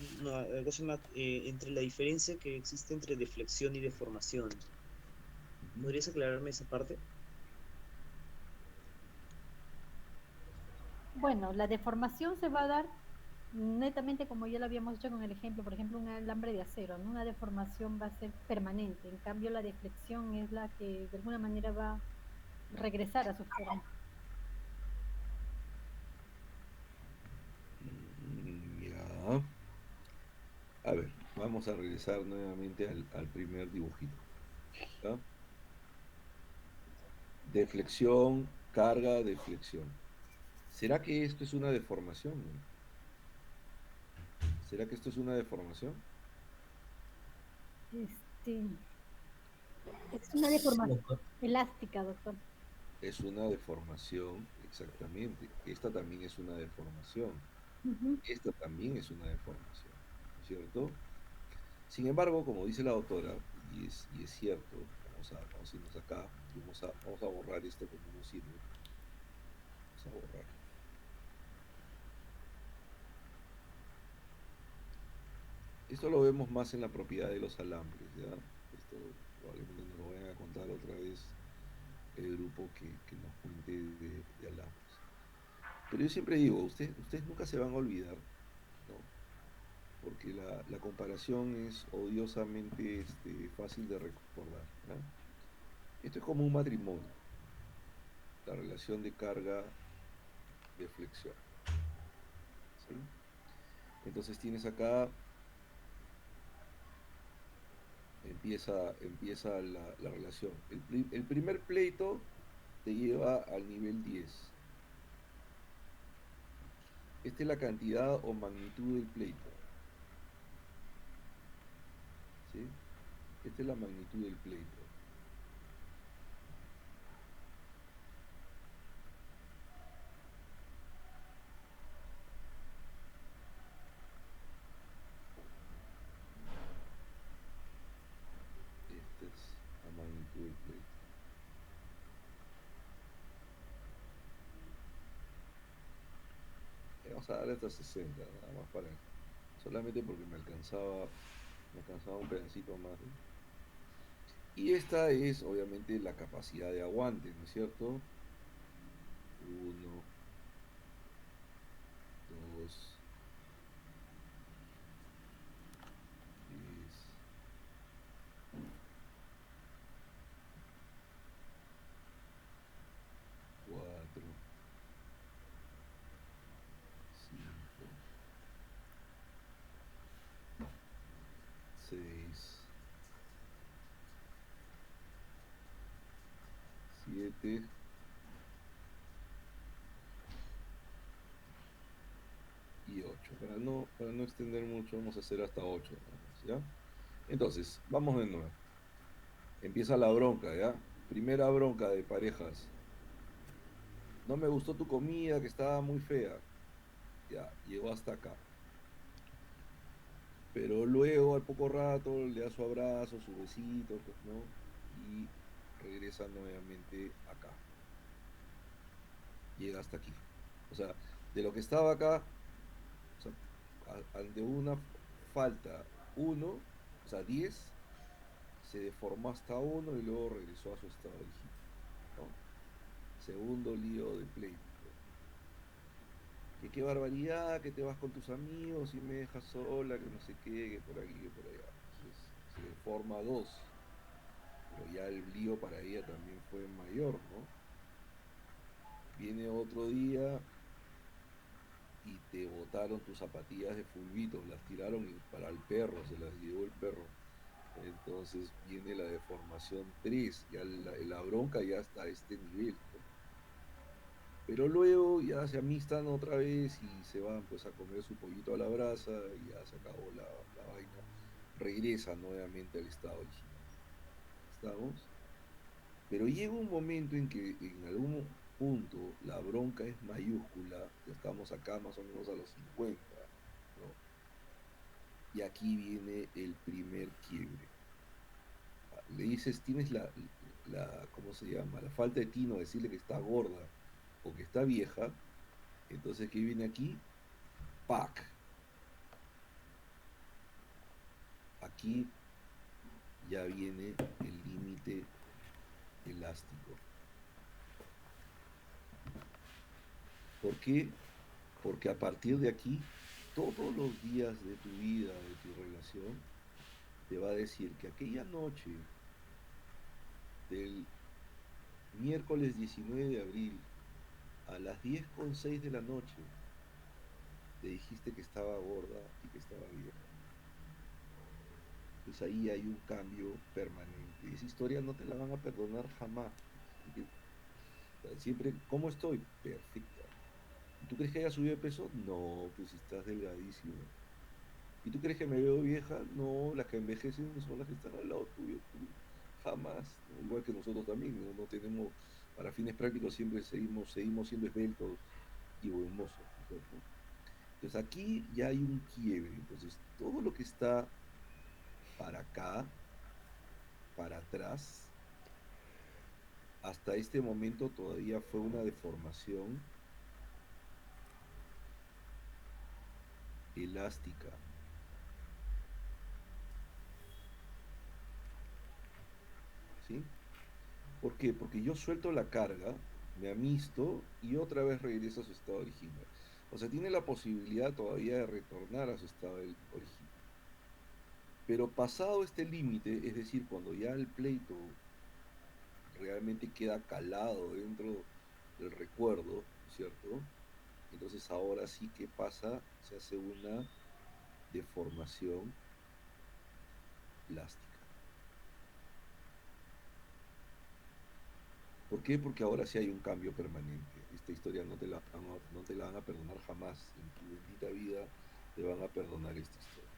entre la diferencia que existe entre deflexión y deformación. ¿Podrías aclararme esa parte? Bueno, la deformación se va a dar netamente como ya lo habíamos hecho con el ejemplo, por ejemplo, un alambre de acero, ¿no? Una deformación va a ser permanente, en cambio la deflexión es la que de alguna manera va a regresar a su forma. Ya. A ver, vamos a regresar nuevamente al primer dibujito. ¿Ya? Deflexión, carga, deflexión. ¿Será que esto es una deformación? ¿Será que esto es una deformación? Es una deformación elástica, doctor. Es una deformación, exactamente. Esta también es una deformación. Esta también es una deformación, ¿no es cierto? Sin embargo, como dice la doctora, y es cierto, vamos a irnos acá, vamos a borrar esto porque no sirve. Vamos a borrar. Esto lo vemos más en la propiedad de los alambres, ¿ya? Esto probablemente nos lo vayan a contar otra vez el grupo que nos cuente de alambres. Pero yo siempre digo, ustedes nunca se van a olvidar, ¿no? Porque la comparación es odiosamente fácil de recordar, ¿no? Esto es como un matrimonio, la relación de carga de flexión, ¿sí? Entonces tienes acá, empieza la relación. El primer pleito te lleva al nivel 10. Esta es la cantidad o magnitud del pleito, ¿sí? Esta es la magnitud del pleito. Esta es la magnitud del pleito. Vamos a darle hasta 60, nada más solamente porque me alcanzaba un pedacito más, ¿no? Y esta es obviamente la capacidad de aguante, ¿no es cierto? 1, Para no extender mucho, vamos a hacer hasta 8, ¿ya? Entonces, vamos de nuevo. Empieza la bronca, ¿ya? Primera bronca de parejas. No me gustó tu comida, que estaba muy fea. Ya, llegó hasta acá. Pero luego, al poco rato, le da su abrazo, su besito, pues, ¿no? Y regresa nuevamente acá. Llega hasta aquí. O sea, de lo que estaba acá, o sea, ante una falta 1, o sea, 10, se deformó hasta 1 y luego regresó a su estado original, ¿no? Segundo lío de pleito. Que qué barbaridad, que te vas con tus amigos y me dejas sola, que no sé qué, que por aquí, que por allá. Entonces se deforma 2, pero ya el lío para ella también fue mayor, ¿no? Viene otro día y te botaron tus zapatillas de fulbito, las tiraron para el perro, se las llevó el perro. Entonces viene la deformación 3, ya la bronca ya está a este nivel, ¿no? Pero luego ya se amistan otra vez y se van pues a comer su pollito a la brasa y ya se acabó la vaina. Regresa nuevamente al estado original. ¿Estamos? Pero llega un momento en que en algún punto la bronca es mayúscula, ya estamos acá más o menos a los 50, ¿no? Y aquí viene el primer quiebre. Le dices, tienes ¿cómo se llama? La falta de tino, decirle que está gorda o que está vieja. Entonces, ¿qué viene aquí? ¡Pac! Aquí ya viene el límite elástico. ¿Por qué? Porque a partir de aquí, todos los días de tu vida, de tu relación, te va a decir que aquella noche del miércoles 19 de abril a las 10:06 de la noche, le dijiste que estaba gorda y que estaba vieja. Pues ahí hay un cambio permanente. Esa historia no te la van a perdonar jamás. Siempre, ¿cómo estoy? Perfecta. ¿Y tú crees que haya subido de peso? No, pues estás delgadísimo. ¿Y tú crees que me veo vieja? No, las que envejecen son las que están al lado tuyo. Jamás. ¿No? Igual que nosotros también, no tenemos, para fines prácticos siempre seguimos siendo esbeltos y buen mozo, ¿cierto? Entonces aquí ya hay un quiebre. Entonces todo lo que está para acá, para atrás, hasta este momento todavía fue una deformación elástica. ¿Sí? ¿Por qué? Porque yo suelto la carga, me amisto y otra vez regreso a su estado original. O sea, tiene la posibilidad todavía de retornar a su estado original. Pero pasado este límite, es decir, cuando ya el pleito realmente queda calado dentro del recuerdo, ¿cierto? Entonces ahora sí que pasa, se hace una deformación plástica. ¿Por qué? Porque ahora sí hay un cambio permanente. Esta historia no te la van a perdonar jamás. En tu bendita vida te van a perdonar esta historia.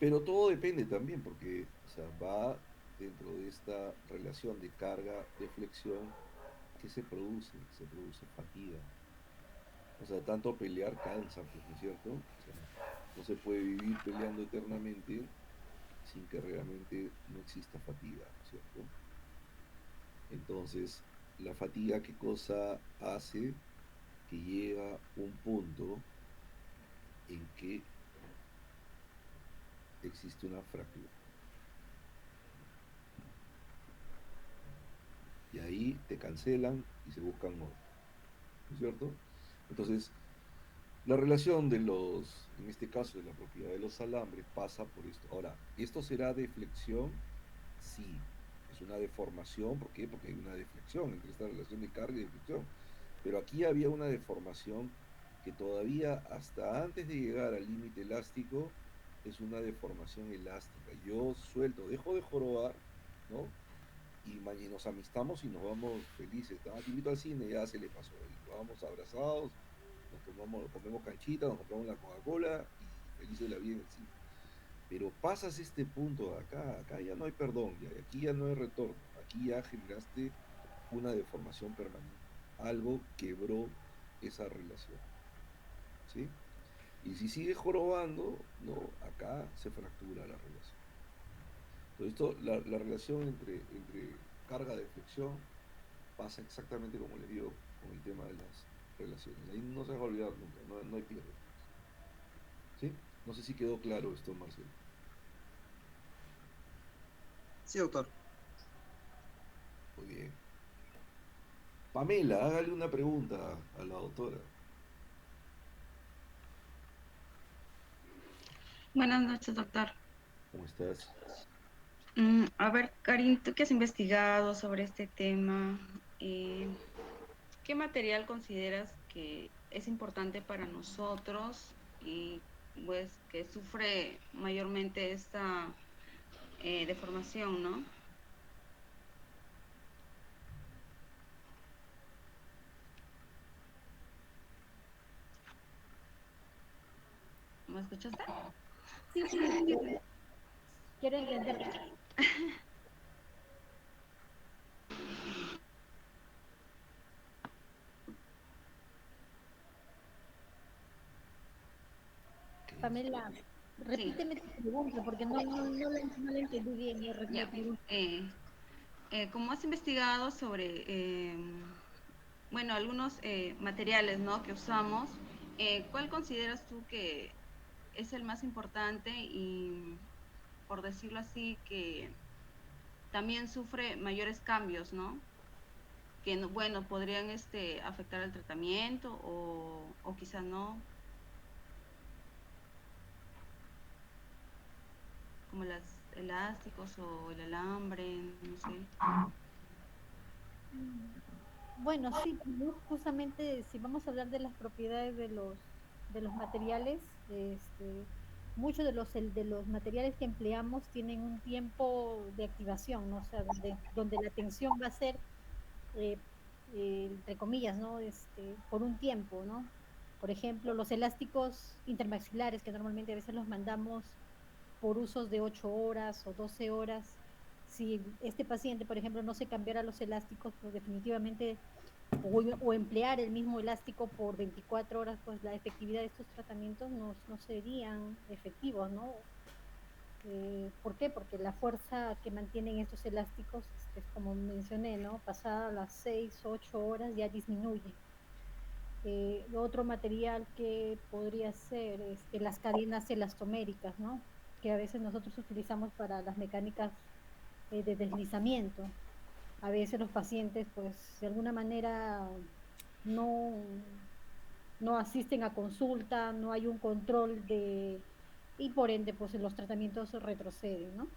Pero todo depende también, porque o sea, va dentro de esta relación de carga, de flexión, que se produce fatiga. O sea, tanto pelear cansa, pues, ¿no es cierto? O sea, no se puede vivir peleando eternamente sin que realmente no exista fatiga, ¿no es cierto? Entonces, la fatiga, ¿qué cosa hace? Que llega un punto en que existe una fractura. Y ahí te cancelan y se buscan otro, ¿no es cierto? Entonces, la relación de en este caso de la propiedad de los alambres pasa por esto. Ahora, ¿esto será deflexión? Sí, es una deformación. ¿Por qué? Porque hay una deflexión entre esta relación de carga y deflexión. Pero aquí había una deformación que todavía hasta antes de llegar al límite elástico es una deformación elástica. Yo suelto, dejo de jorobar, ¿no? Y nos amistamos y nos vamos felices. Te invito al cine, ya se le pasó. Y vamos abrazados, comemos canchita, nos compramos la Coca-Cola y felices de la vida en el cine. Pero pasas este punto de acá ya no hay perdón, aquí ya no hay retorno, aquí ya generaste una deformación permanente, algo quebró esa relación, ¿sí? Y si sigue jorobando, no, acá se fractura la relación. Entonces, la relación entre carga de flexión pasa exactamente como les digo con el tema de las relaciones. Ahí no se va a olvidar nunca, no hay pierde. ¿Sí? No sé si quedó claro esto, Marcelo. Sí, doctor. Muy bien. Pamela, hágale una pregunta a la doctora. Buenas noches, doctor. ¿Cómo estás? A ver, Karin, tú que has investigado sobre este tema, ¿qué material consideras que es importante para nosotros y pues que sufre mayormente esta deformación, ¿no? ¿Me escuchaste? Sí, sí, quiero entender. Pamela, repíteme tu pregunta porque no la entendí bien. Ya, como has investigado sobre, bueno, algunos materiales, ¿no?, que usamos, ¿cuál consideras tú que es el más importante y, por decirlo así, que también sufre mayores cambios, ¿no? Que, bueno, podrían afectar el tratamiento o quizás no, como los elásticos o el alambre, no sé. Bueno, sí, justamente si vamos a hablar de las propiedades de los materiales, muchos de los materiales que empleamos tienen un tiempo de activación, ¿no? O sea, donde la tensión va a ser, eh, entre comillas, ¿no? Por un tiempo, ¿no? Por ejemplo, los elásticos intermaxilares que normalmente a veces los mandamos por usos de 8 horas o 12 horas. Si este paciente, por ejemplo, no se cambiara los elásticos, pues definitivamente, o emplear el mismo elástico por 24 horas, pues la efectividad de estos tratamientos no serían efectivos, ¿no? ¿Por qué? Porque la fuerza que mantienen estos elásticos, como mencioné, ¿no? Pasada las 6, 8 horas ya disminuye. Otro material que podría ser las cadenas elastoméricas, ¿no? Que a veces nosotros utilizamos para las mecánicas de deslizamiento. A veces los pacientes, pues, de alguna manera no, no asisten a consulta, no hay un control y por ende, pues, los tratamientos retroceden, ¿no?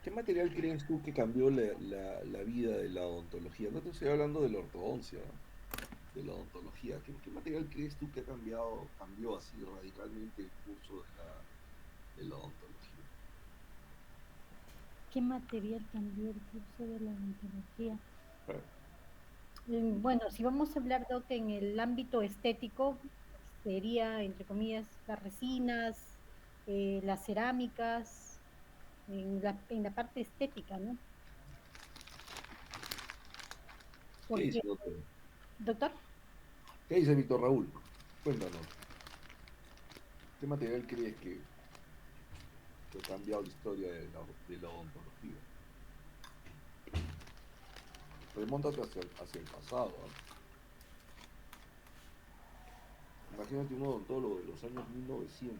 ¿Qué material crees tú que cambió la vida de la odontología? No te estoy hablando de la ortodoncia, de la odontología. ¿Qué material crees tú que cambió así radicalmente el curso de la odontología? ¿Qué material cambió el curso de la odontología? Ah, Bueno, si vamos a hablar, Doc, en el ámbito estético, sería, entre comillas, las resinas, las cerámicas, en la parte estética, ¿no? ¿Qué Porque, dice, doctor? doctor, ¿Qué dice Víctor Raúl? Cuéntanos. ¿Qué material crees que ha cambiado la historia de la odontología? Remóntate hacia el pasado, ¿ah? Imagínate un odontólogo de los años 1900,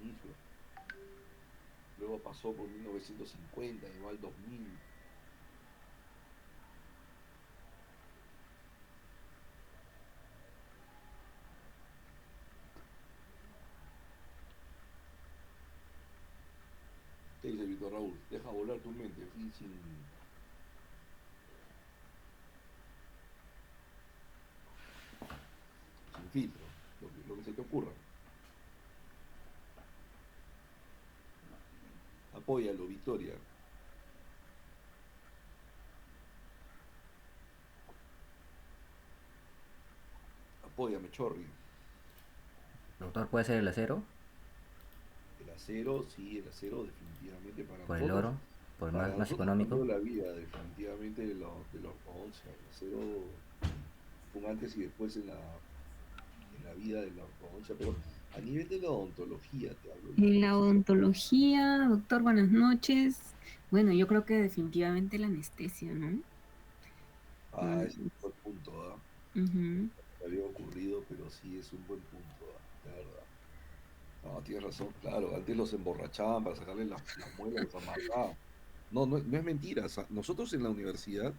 inicio. Luego pasó por 1950, llegó al 2000. ¿Qué dice Víctor Raúl? Deja volar tu mente, así sin filtro, lo que se te ocurra. Apóyalo, Victoria. Apóyame, Chorri. Doctor, ¿puede ser el acero? El acero, sí, el acero definitivamente para ¿Por el nosotros. oro? ¿Por Para más nosotros económico? cambió la vida definitivamente de la ortodoncia. El acero fue un antes y después en la vida de la ortodoncia, pero a nivel de la odontología te hablo yo En la precisamente. odontología, doctor, buenas noches. Bueno, yo creo que definitivamente la anestesia, ¿no? Ah, ese es Mm, un buen punto, ¿ah? ujú. Me había ocurrido, pero sí es un buen punto, ¿ah? De verdad. No, tienes razón, claro, antes los emborrachaban para sacarle las muelas, los amarraban. No, no, no es mentira. O sea, nosotros en la universidad,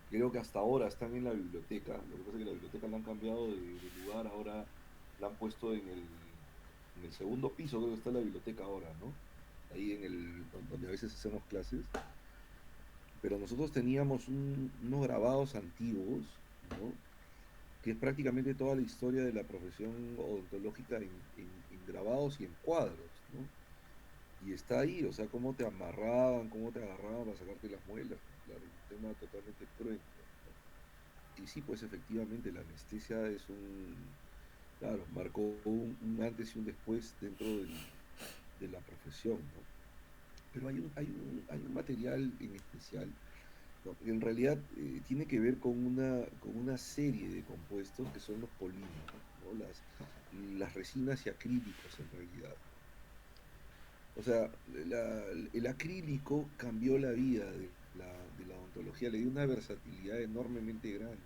creo que hasta ahora están en la biblioteca. Lo que pasa es que la biblioteca la han cambiado de lugar, ahora la han puesto en el segundo piso, creo que está la biblioteca ahora, ¿no? Ahí donde a veces hacemos clases. Pero nosotros teníamos unos grabados antiguos, ¿no? Que es prácticamente toda la historia de la profesión odontológica en grabados y en cuadros, ¿no? Y está ahí, o sea, cómo te amarraban, cómo te agarraban para sacarte las muelas, claro, un tema totalmente cruento, ¿no? Y sí, pues efectivamente la anestesia claro, marcó un antes y un después dentro de la profesión, ¿no? Pero hay un material en especial, ¿no? Que en realidad tiene que ver con una serie de compuestos que son los polímeros, ¿no? Las resinas y acrílicos en realidad. O sea, el acrílico cambió la vida de la odontología, le dio una versatilidad enormemente grande.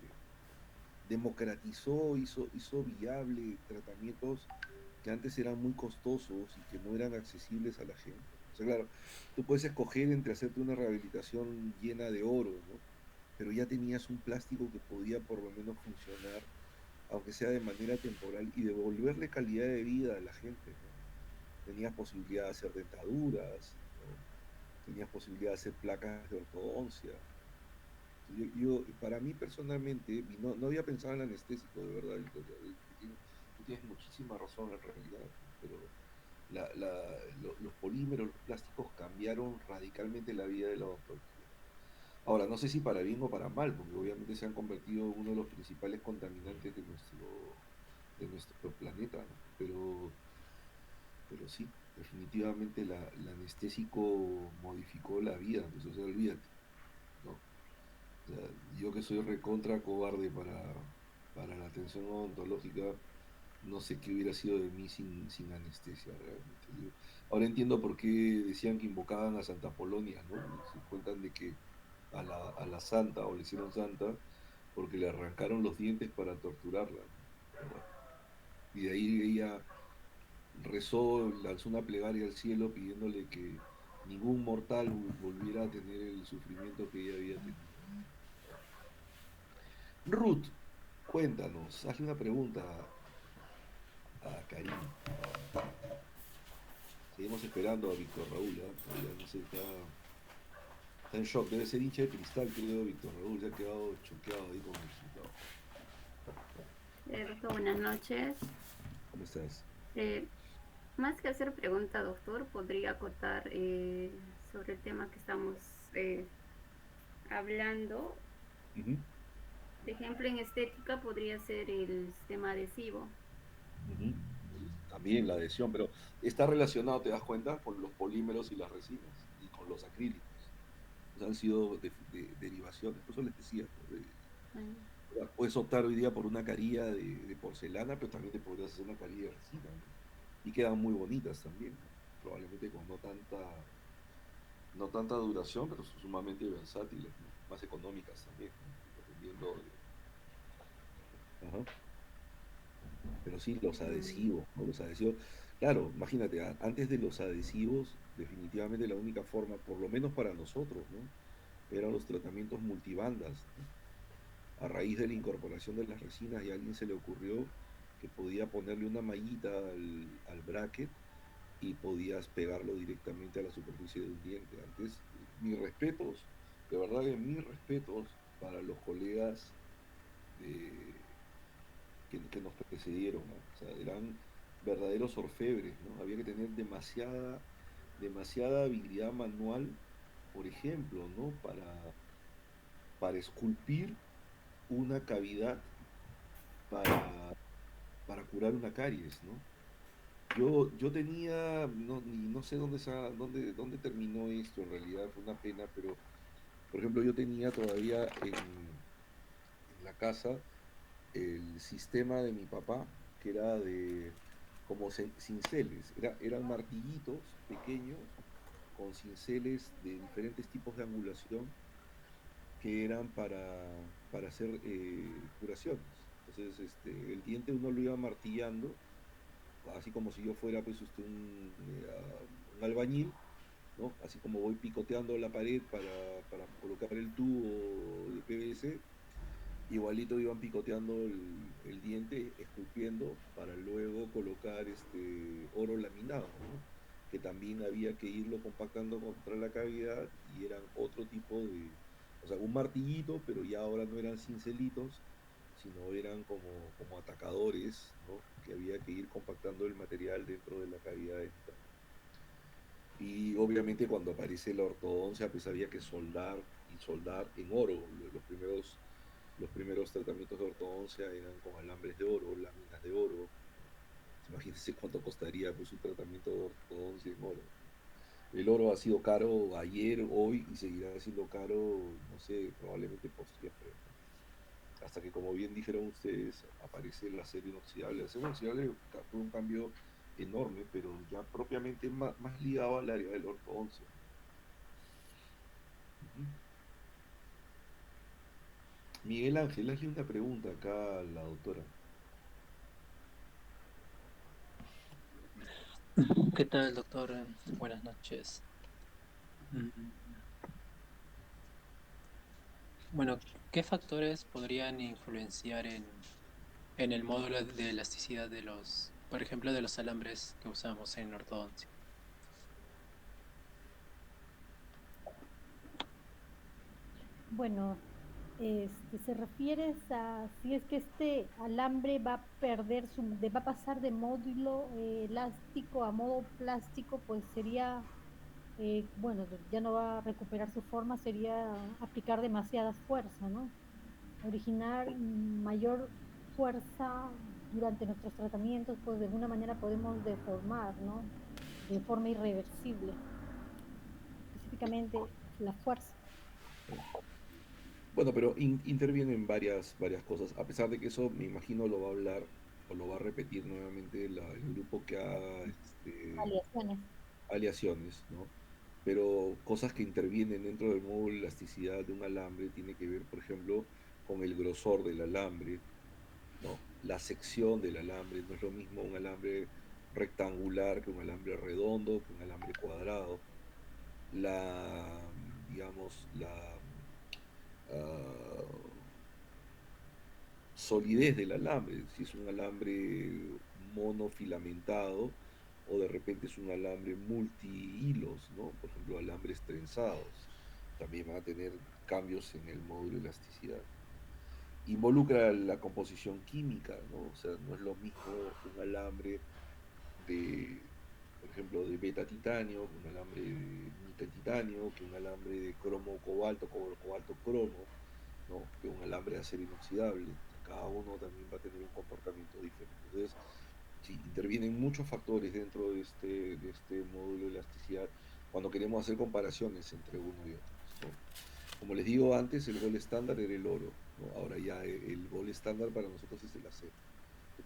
Democratizó, hizo viable tratamientos que antes eran muy costosos y que no eran accesibles a la gente. O sea, claro, tú puedes escoger entre hacerte una rehabilitación llena de oro, ¿no? Pero ya tenías un plástico que podía por lo menos funcionar, aunque sea de manera temporal, y devolverle calidad de vida a la gente, ¿no? Tenías posibilidad de hacer dentaduras, ¿no? Tenías posibilidad de hacer placas de ortodoncia. Para mí personalmente, y no había pensado en el anestésico, de verdad, Victoria, tú tienes muchísima razón en realidad, pero los polímeros, los plásticos cambiaron radicalmente la vida de la odontología. Ahora, no sé si para bien o para mal, porque obviamente se han convertido en uno de los principales contaminantes de nuestro planeta, ¿no? Pero sí, definitivamente el anestésico modificó la vida, pues, o sea, olvídate, ¿no? O sea, yo que soy recontra cobarde para la atención odontológica, no sé qué hubiera sido de mí sin anestesia realmente. Ahora entiendo por qué decían que invocaban a Santa Polonia, ¿no? Se cuentan de que a la santa, o le hicieron santa, porque le arrancaron los dientes para torturarla, ¿no? Y de ahí ella rezó, lanzó una plegaria al cielo pidiéndole que ningún mortal volviera a tener el sufrimiento que ella había tenido. Ruth, cuéntanos, hazle una pregunta a Karim. Seguimos esperando a Víctor Raúl, ¿eh? Todavía no sé, está en shock, debe ser hincha de Cristal, creo, Víctor Raúl, se ha quedado choqueado ahí con el resultado. Doctor, buenas noches. ¿Cómo estás? Más que hacer pregunta, doctor, podría acotar sobre el tema que estamos hablando. Ujú. De ejemplo, en estética podría ser el sistema adhesivo. Ujú. También la adhesión, pero está relacionado, te das cuenta, con los polímeros y las resinas y con los acrílicos. O sea, han sido derivaciones, por eso les decía, ¿no? Puedes optar hoy día por una carilla de porcelana, pero también te podrías hacer una carilla de resina, ¿no? Y quedan muy bonitas también, ¿no? Probablemente con no tanta duración, pero son sumamente versátiles, ¿no? Más económicas también, ¿no? Dependiendo de... Ajá. Pero sí, los adhesivos, ¿no? Los adhesivos, claro, imagínate, antes de los adhesivos, definitivamente la única forma, por lo menos para nosotros, ¿no? Eran los tratamientos multibandas, ¿no? A raíz de la incorporación de las resinas, y a alguien se le ocurrió que podía ponerle una mallita al bracket y podías pegarlo directamente a la superficie de un diente. Antes, mis respetos, de verdad que mis respetos para los colegas que nos precedieron, ¿no? O sea, eran verdaderos orfebres, ¿no? Había que tener demasiada habilidad manual, por ejemplo, ¿no? Para esculpir una cavidad para para curar una caries, ¿no? Yo tenía, no sé dónde terminó esto, en realidad fue una pena, pero por ejemplo yo tenía todavía en la casa el sistema de mi papá, que era de como cinceles, eran martillitos pequeños con cinceles de diferentes tipos de angulación que eran para hacer curaciones. Entonces, el diente uno lo iba martillando, así como si yo fuera pues un albañil, ¿no? Así como voy picoteando la pared para colocar el tubo de PVC, igualito iban picoteando el diente, esculpiendo, para luego colocar oro laminado, ¿no? Que también había que irlo compactando contra la cavidad y eran otro tipo de, o sea, un martillito, pero ya ahora no eran cincelitos, sino eran como atacadores, ¿no? Que había que ir compactando el material dentro de la cavidad esta. Y obviamente cuando aparece la ortodoncia, pues había que soldar y soldar en oro. Los primeros tratamientos de ortodoncia eran con alambres de oro, láminas de oro. Imagínense cuánto costaría pues un tratamiento de ortodoncia en oro. El oro ha sido caro ayer, hoy y seguirá siendo caro, no sé, probablemente por siempre, ¿no? Hasta que, como bien dijeron ustedes, aparece el acero inoxidable. El acero inoxidable fue un cambio enorme, pero ya propiamente más ligado al área del ortodoncia. Ujú. Miguel Ángel, hazle una pregunta acá a la doctora. ¿Qué tal, doctor? Buenas noches. Mm, Bueno, ¿qué factores podrían influenciar en el módulo de elasticidad de los, por ejemplo, de los alambres que usamos en ortodoncia? Bueno, se refieres a si es que este alambre va a perder va a pasar de módulo elástico a modo plástico, pues sería, bueno, ya no va a recuperar su forma, sería aplicar demasiada fuerza, ¿no? Originar mayor fuerza durante nuestros tratamientos, pues de alguna manera podemos deformar, ¿no? De forma irreversible, específicamente la fuerza. Bueno, pero intervienen varias cosas, a pesar de que eso me imagino lo va a hablar o lo va a repetir nuevamente el grupo que haga Aleaciones. aleaciones, ¿no? Pero cosas que intervienen dentro del módulo de elasticidad de un alambre tiene que ver, por ejemplo, con el grosor del alambre, ¿no? La sección del alambre, no es lo mismo un alambre rectangular que un alambre redondo, que un alambre cuadrado. Digamos, ah, solidez del alambre, si es un alambre monofilamentado o de repente es un alambre multi-hilos, ¿no? Por ejemplo, alambres trenzados, también van a tener cambios en el módulo de elasticidad. Involucra la composición química, ¿no? O sea, no es lo mismo un alambre por ejemplo, de beta titanio, un alambre de níquel titanio, que un alambre de cromo cobalto, cobalto cromo, ¿no? Que un alambre de acero inoxidable. Cada uno también va a tener un comportamiento diferente. Entonces, sí, intervienen muchos factores dentro de este módulo de elasticidad cuando queremos hacer comparaciones entre uno y otro, ¿no? Como les digo antes, el gol estándar era el oro, ¿no? Ahora ya el gol estándar para nosotros es el acero.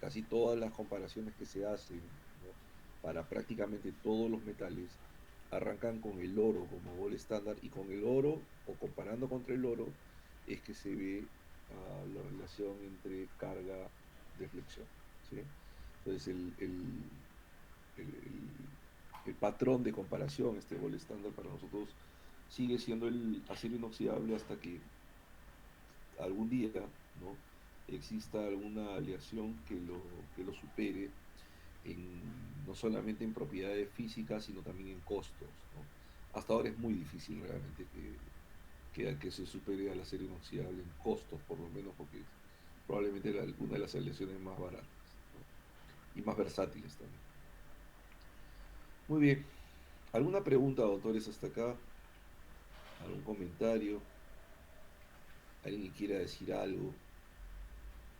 Casi todas las comparaciones que se hacen, ¿no? Para prácticamente todos los metales arrancan con el oro como gol estándar y con el oro o comparando contra el oro es que se ve la relación entre carga-deflexión, ¿sí? Entonces el patrón de comparación, este gol estándar para nosotros sigue siendo el acero inoxidable hasta que algún día, ¿no? Exista alguna aleación que lo supere no solamente en propiedades físicas, sino también en costos, ¿no? Hasta ahora es muy difícil realmente que se supere al acero inoxidable en costos, por lo menos porque es probablemente una de las aleaciones más baratas, ¿no? Y más versátiles también. Muy bien. ¿Alguna pregunta, doctores, hasta acá? ¿Algún comentario? ¿Alguien que quiera decir algo?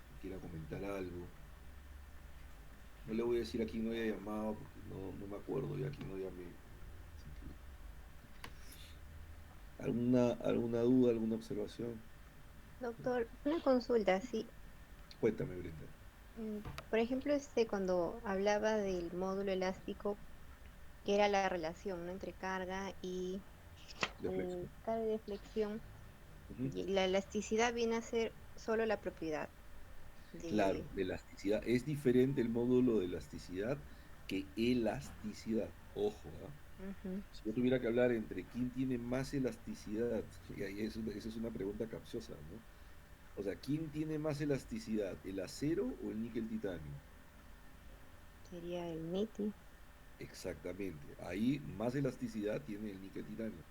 ¿Que quiera comentar algo? No le voy a decir a quién no haya llamado porque no me acuerdo ya a quién no llamé. Así que, ¿alguna duda, alguna observación? Doctor, una consulta, sí. Cuéntame, Brenda. Mm, Por ejemplo, cuando hablaba del módulo elástico, que era la relación, ¿no?, entre carga y Reflexión. carga y deflexión, Ujú. y la elasticidad viene a ser solo la propiedad Claro, de... de elasticidad. Es diferente el módulo de elasticidad que elasticidad. Ojo, ¿ah? Ujú. Si yo tuviera que hablar entre quién tiene más elasticidad, y ahí esa es una pregunta capciosa, ¿no? O sea, ¿quién tiene más elasticidad, el acero o el níquel titanio? Sería el níquel. Exactamente. Ahí más elasticidad tiene el níquel titanio.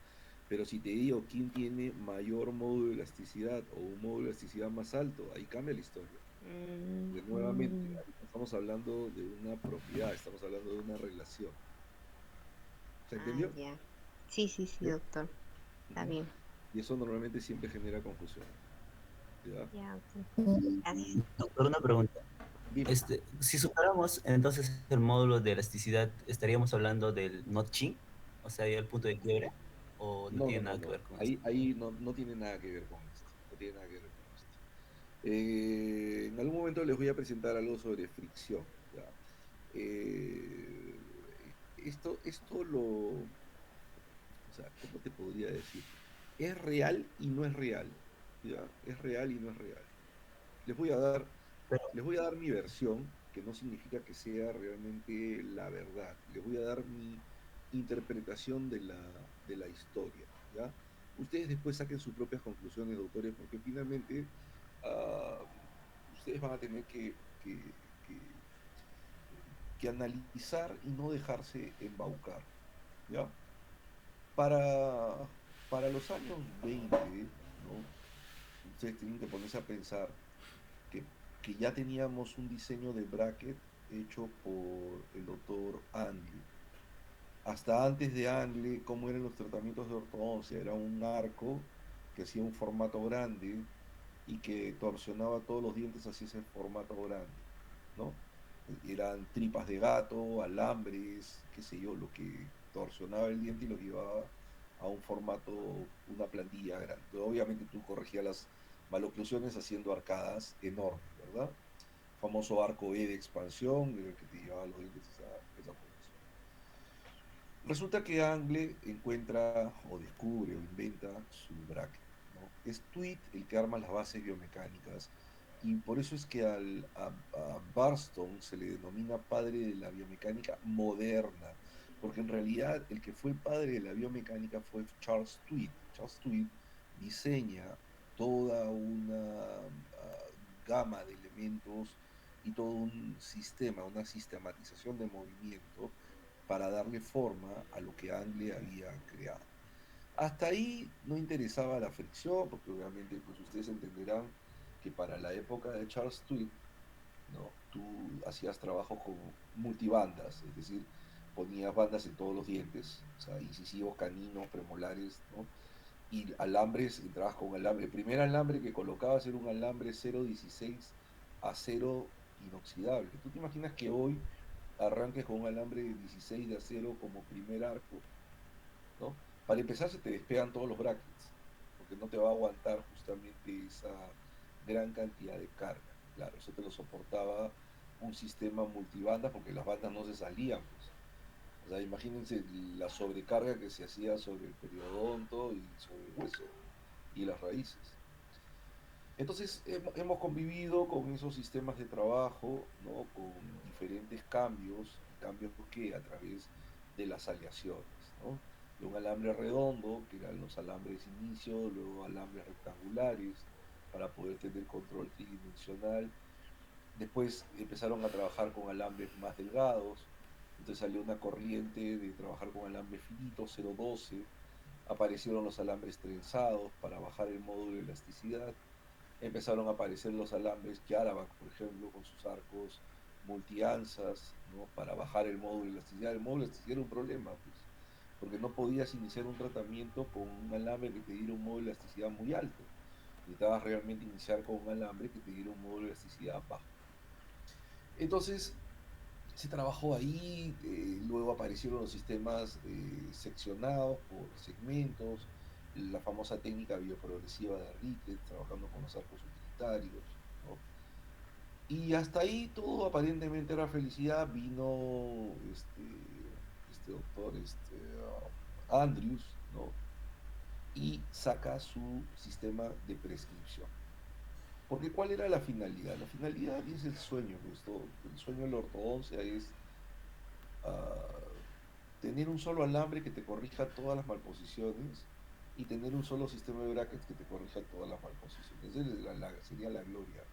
Pero si te digo quién tiene mayor módulo de elasticidad o un módulo de elasticidad más alto, ahí cambia la historia. Porque nuevamente, ahí no estamos hablando de una propiedad, estamos hablando de una relación. ¿Se Ah, entendió? ya. Sí, sí, sí, ¿Sí? doctor. Está Ujú. bien. Y eso normalmente siempre genera confusión. ¿Ya? Ya, doctor. Gracias. Doctor, una pregunta. Dime. Si superamos entonces el módulo de elasticidad, ¿estaríamos hablando del notching? O sea, ya el punto de quiebre, o no No, no, tiene no, nada que no. ver con eso. Ahí no tiene nada que ver con esto. No tiene nada que ver con esto. En algún momento les voy a presentar algo sobre fricción. ¿Ya? Esto o sea, ¿cómo te podría decir? Es real y no es real. ¿Ya? Es real y no es real. Les voy a dar, les voy a dar mi versión, que no significa que sea realmente la verdad. Les voy a dar mi interpretación de la historia. ¿Ya? Ustedes después saquen sus propias conclusiones, doctores, porque finalmente ah, ustedes van a tener que- que analizar y no dejarse embaucar. ¿Ya? Para, para los años 20, ¿no? Ustedes tienen que ponerse a pensar que, que ya teníamos un diseño de bracket hecho por el doctor Angle. Hasta antes de Angle, ¿cómo eran los tratamientos de ortodoncia? Era un arco que hacía un formato grande y que torsionaba todos los dientes hacia ese formato grande, ¿no? Eran tripas de gato, alambres, qué sé yo, lo que torsionaba el diente y lo llevaba a un formato, una plantilla grande. Obviamente tú corregías las maloclusiones haciendo arcadas enormes, ¿verdad? Famoso arco E de expansión, el que te llevaba los dientes a esa posición. Resulta que Angle encuentra o descubre o inventa su bracket, ¿no? Es Tweed el que arma las bases biomecánicas y por eso es que a Barstone se le denomina padre de la biomecánica moderna, porque en realidad el que fue el padre de la biomecánica fue Charles Tweed. Charles Tweed diseña toda una gama de elementos y todo un sistema, una sistematización de movimiento para darle forma a lo que Angle había creado. Hasta ahí no interesaba la fricción, porque obviamente pues ustedes entenderán que para la época de Charles Tweed, ¿no? Tú hacías trabajo con multibandas, es decir, ponías bandas en todos los dientes, o sea, incisivos, caninos, premolares, ¿no? Y alambres, entrabas con alambre. El primer alambre que colocabas era un alambre 0,16 acero inoxidable. ¿Tú te imaginas que hoy arranques con un alambre de 16 de acero como primer arco? ¿No? Para empezar se te despegan todos los brackets, porque no te va a aguantar justamente esa gran cantidad de carga. Claro, eso te lo soportaba un sistema multibanda porque las bandas no se salían, pues. O sea, imagínense la sobrecarga que se hacía sobre el periodonto y sobre el hueso y las raíces. Entonces hemos convivido con esos sistemas de trabajo, ¿no? Con diferentes cambios que a través de las aleaciones, ¿no? De un alambre redondo, que eran los alambres inicio, luego alambres rectangulares, para poder tener control tridimensional. Después empezaron a trabajar con alambres más delgados, entonces salió una corriente de trabajar con alambres finitos, 0,12, aparecieron los alambres trenzados para bajar el módulo de elasticidad, empezaron a aparecer los alambres Yaravac, por ejemplo, con sus arcos multianzas, ¿no? Para bajar el módulo de elasticidad. El módulo de elasticidad era un problema, pues, porque no podías iniciar un tratamiento con un alambre que te diera un módulo de elasticidad muy alto. Necesitabas realmente iniciar con un alambre que te diera un módulo de elasticidad bajo. Entonces, se trabajó ahí, luego aparecieron los sistemas seccionados por segmentos, la famosa técnica bioprogresiva de Ricketts, trabajando con los arcos utilitarios, ¿no? Y hasta ahí todo aparentemente era felicidad. Vino este doctor, Andrews, ¿no? Y saca su sistema de prescripción. Porque ¿cuál era la finalidad? La finalidad es el sueño, pues, el sueño de la ortodoncia es tener un solo alambre que te corrija todas las malposiciones y tener un solo sistema de brackets que te corrija todas las malposiciones. Esa sería la gloria.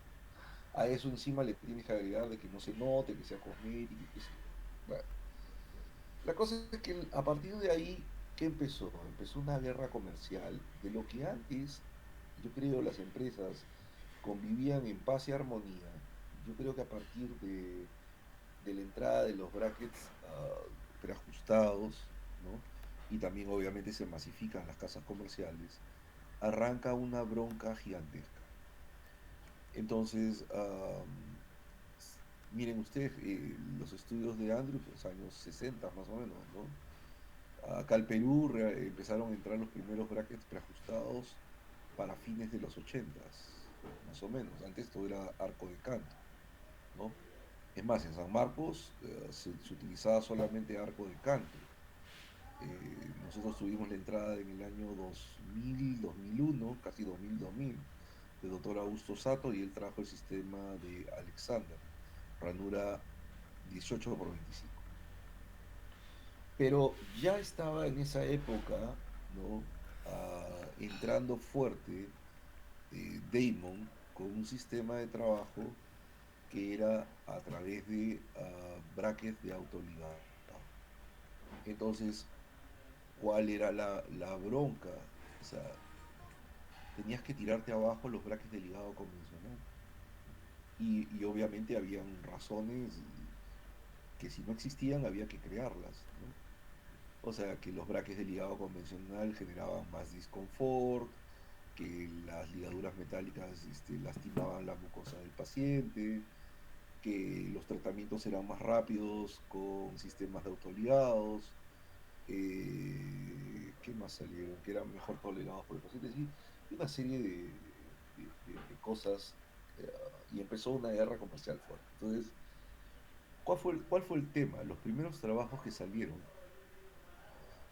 A eso encima le tienes que agregar de que no se note, que sea cosmético, que sea... Bueno, la cosa es que a partir de ahí, ¿qué empezó? Empezó una guerra comercial de lo que antes, yo creo, las empresas convivían en paz y armonía. Yo creo que a partir de la entrada de los brackets preajustados, ¿no? Y también obviamente se masifican las casas comerciales, arranca una bronca gigantesca. Entonces, miren ustedes, los estudios de Andrews, los años 60 más o menos, ¿no? Acá al Perú empezaron a entrar los primeros brackets preajustados para fines de los 80s, más o menos. Antes todo era arco de canto, ¿no? Es más, en San Marcos se utilizaba solamente arco de canto. Nosotros tuvimos la entrada en el año 2000, 2001, casi 2000, del doctor Augusto Sato, y él trajo el sistema de Alexander, ranura 18 por 25. Pero ya estaba en esa época, ¿no? Entrando fuerte Damon con un sistema de trabajo que era a través de brackets de autoligado. Entonces, ¿cuál era la bronca? O sea, tenías que tirarte abajo los brackets de ligado convencional. Y obviamente habían razones que si no existían había que crearlas, ¿no? O sea, que los brackets de ligado convencional generaban más disconfort, que las ligaduras metálicas lastimaban la mucosa del paciente, que los tratamientos eran más rápidos con sistemas de autoligados, ¿qué más salieron? Que eran mejor tolerados por el paciente, y una serie de cosas, y empezó una guerra comercial fuerte. Entonces, ¿cuál fue el tema? Los primeros trabajos que salieron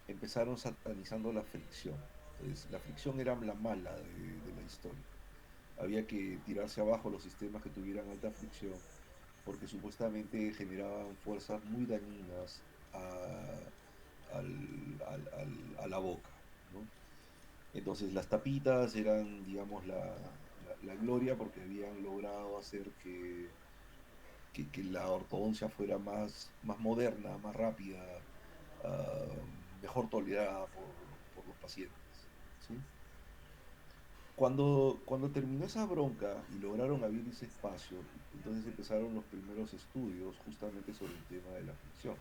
empezaron satanizando la fricción. Entonces, la fricción era la mala de la historia. Había que tirarse abajo los sistemas que tuvieran alta fricción, porque supuestamente generaban fuerzas muy dañinas a la boca, ¿no? Entonces las tapitas eran, digamos, la gloria, porque habían logrado hacer que la ortodoncia fuera más moderna, más rápida, mejor tolerada por los pacientes, ¿sí? Cuando terminó esa bronca y lograron abrir ese espacio, entonces empezaron los primeros estudios justamente sobre el tema de la fricción.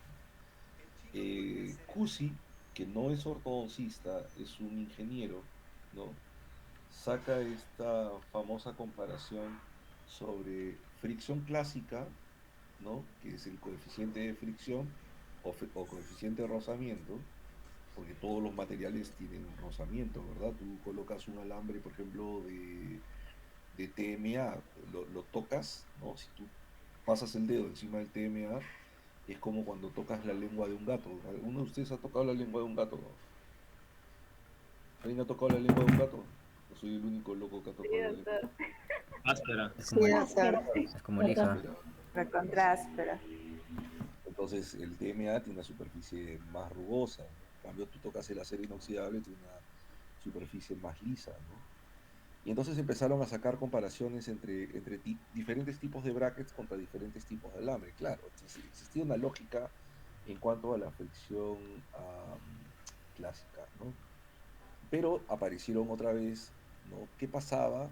Cusi, que no es ortodoncista, es un ingeniero, ¿no? Saca esta famosa comparación sobre fricción clásica, ¿no? Que es el coeficiente de fricción o coeficiente de rozamiento, porque todos los materiales tienen rozamiento, ¿verdad? Tú colocas un alambre, por ejemplo, de TMA, lo tocas, ¿no? Si tú pasas el dedo encima del TMA, es como cuando tocas la lengua de un gato. ¿Alguno de ustedes ha tocado la lengua de un gato? ¿Alguien ha tocado la lengua de un gato? Yo soy el único loco que ha tocado la lengua. Áspera. Es como, Sí, doctor. es como lija. Recontra áspera. Entonces el TMA tiene una superficie más rugosa, ¿no? En cambio tú tocas el acero inoxidable, tiene una superficie más lisa, ¿no? Y entonces empezaron a sacar comparaciones entre diferentes tipos de brackets contra diferentes tipos de alambre. Claro, entonces existía una lógica en cuanto a la fricción clásica, ¿no? Pero aparecieron otra vez, ¿no? ¿Qué pasaba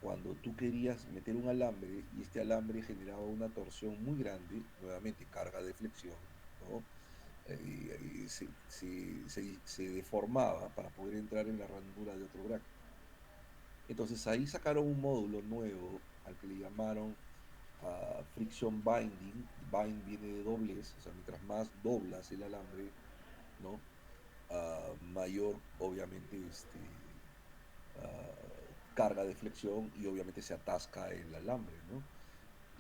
cuando tú querías meter un alambre y este alambre generaba una torsión muy grande, nuevamente carga de flexión, ¿no? Y se deformaba para poder entrar en la ranura de otro bracket? Entonces ahí sacaron un módulo nuevo al que le llamaron friction binding. Bind viene de doblez, o sea, mientras más doblas el alambre, ¿no? Mayor, obviamente, carga de flexión y obviamente se atasca el alambre, ¿no?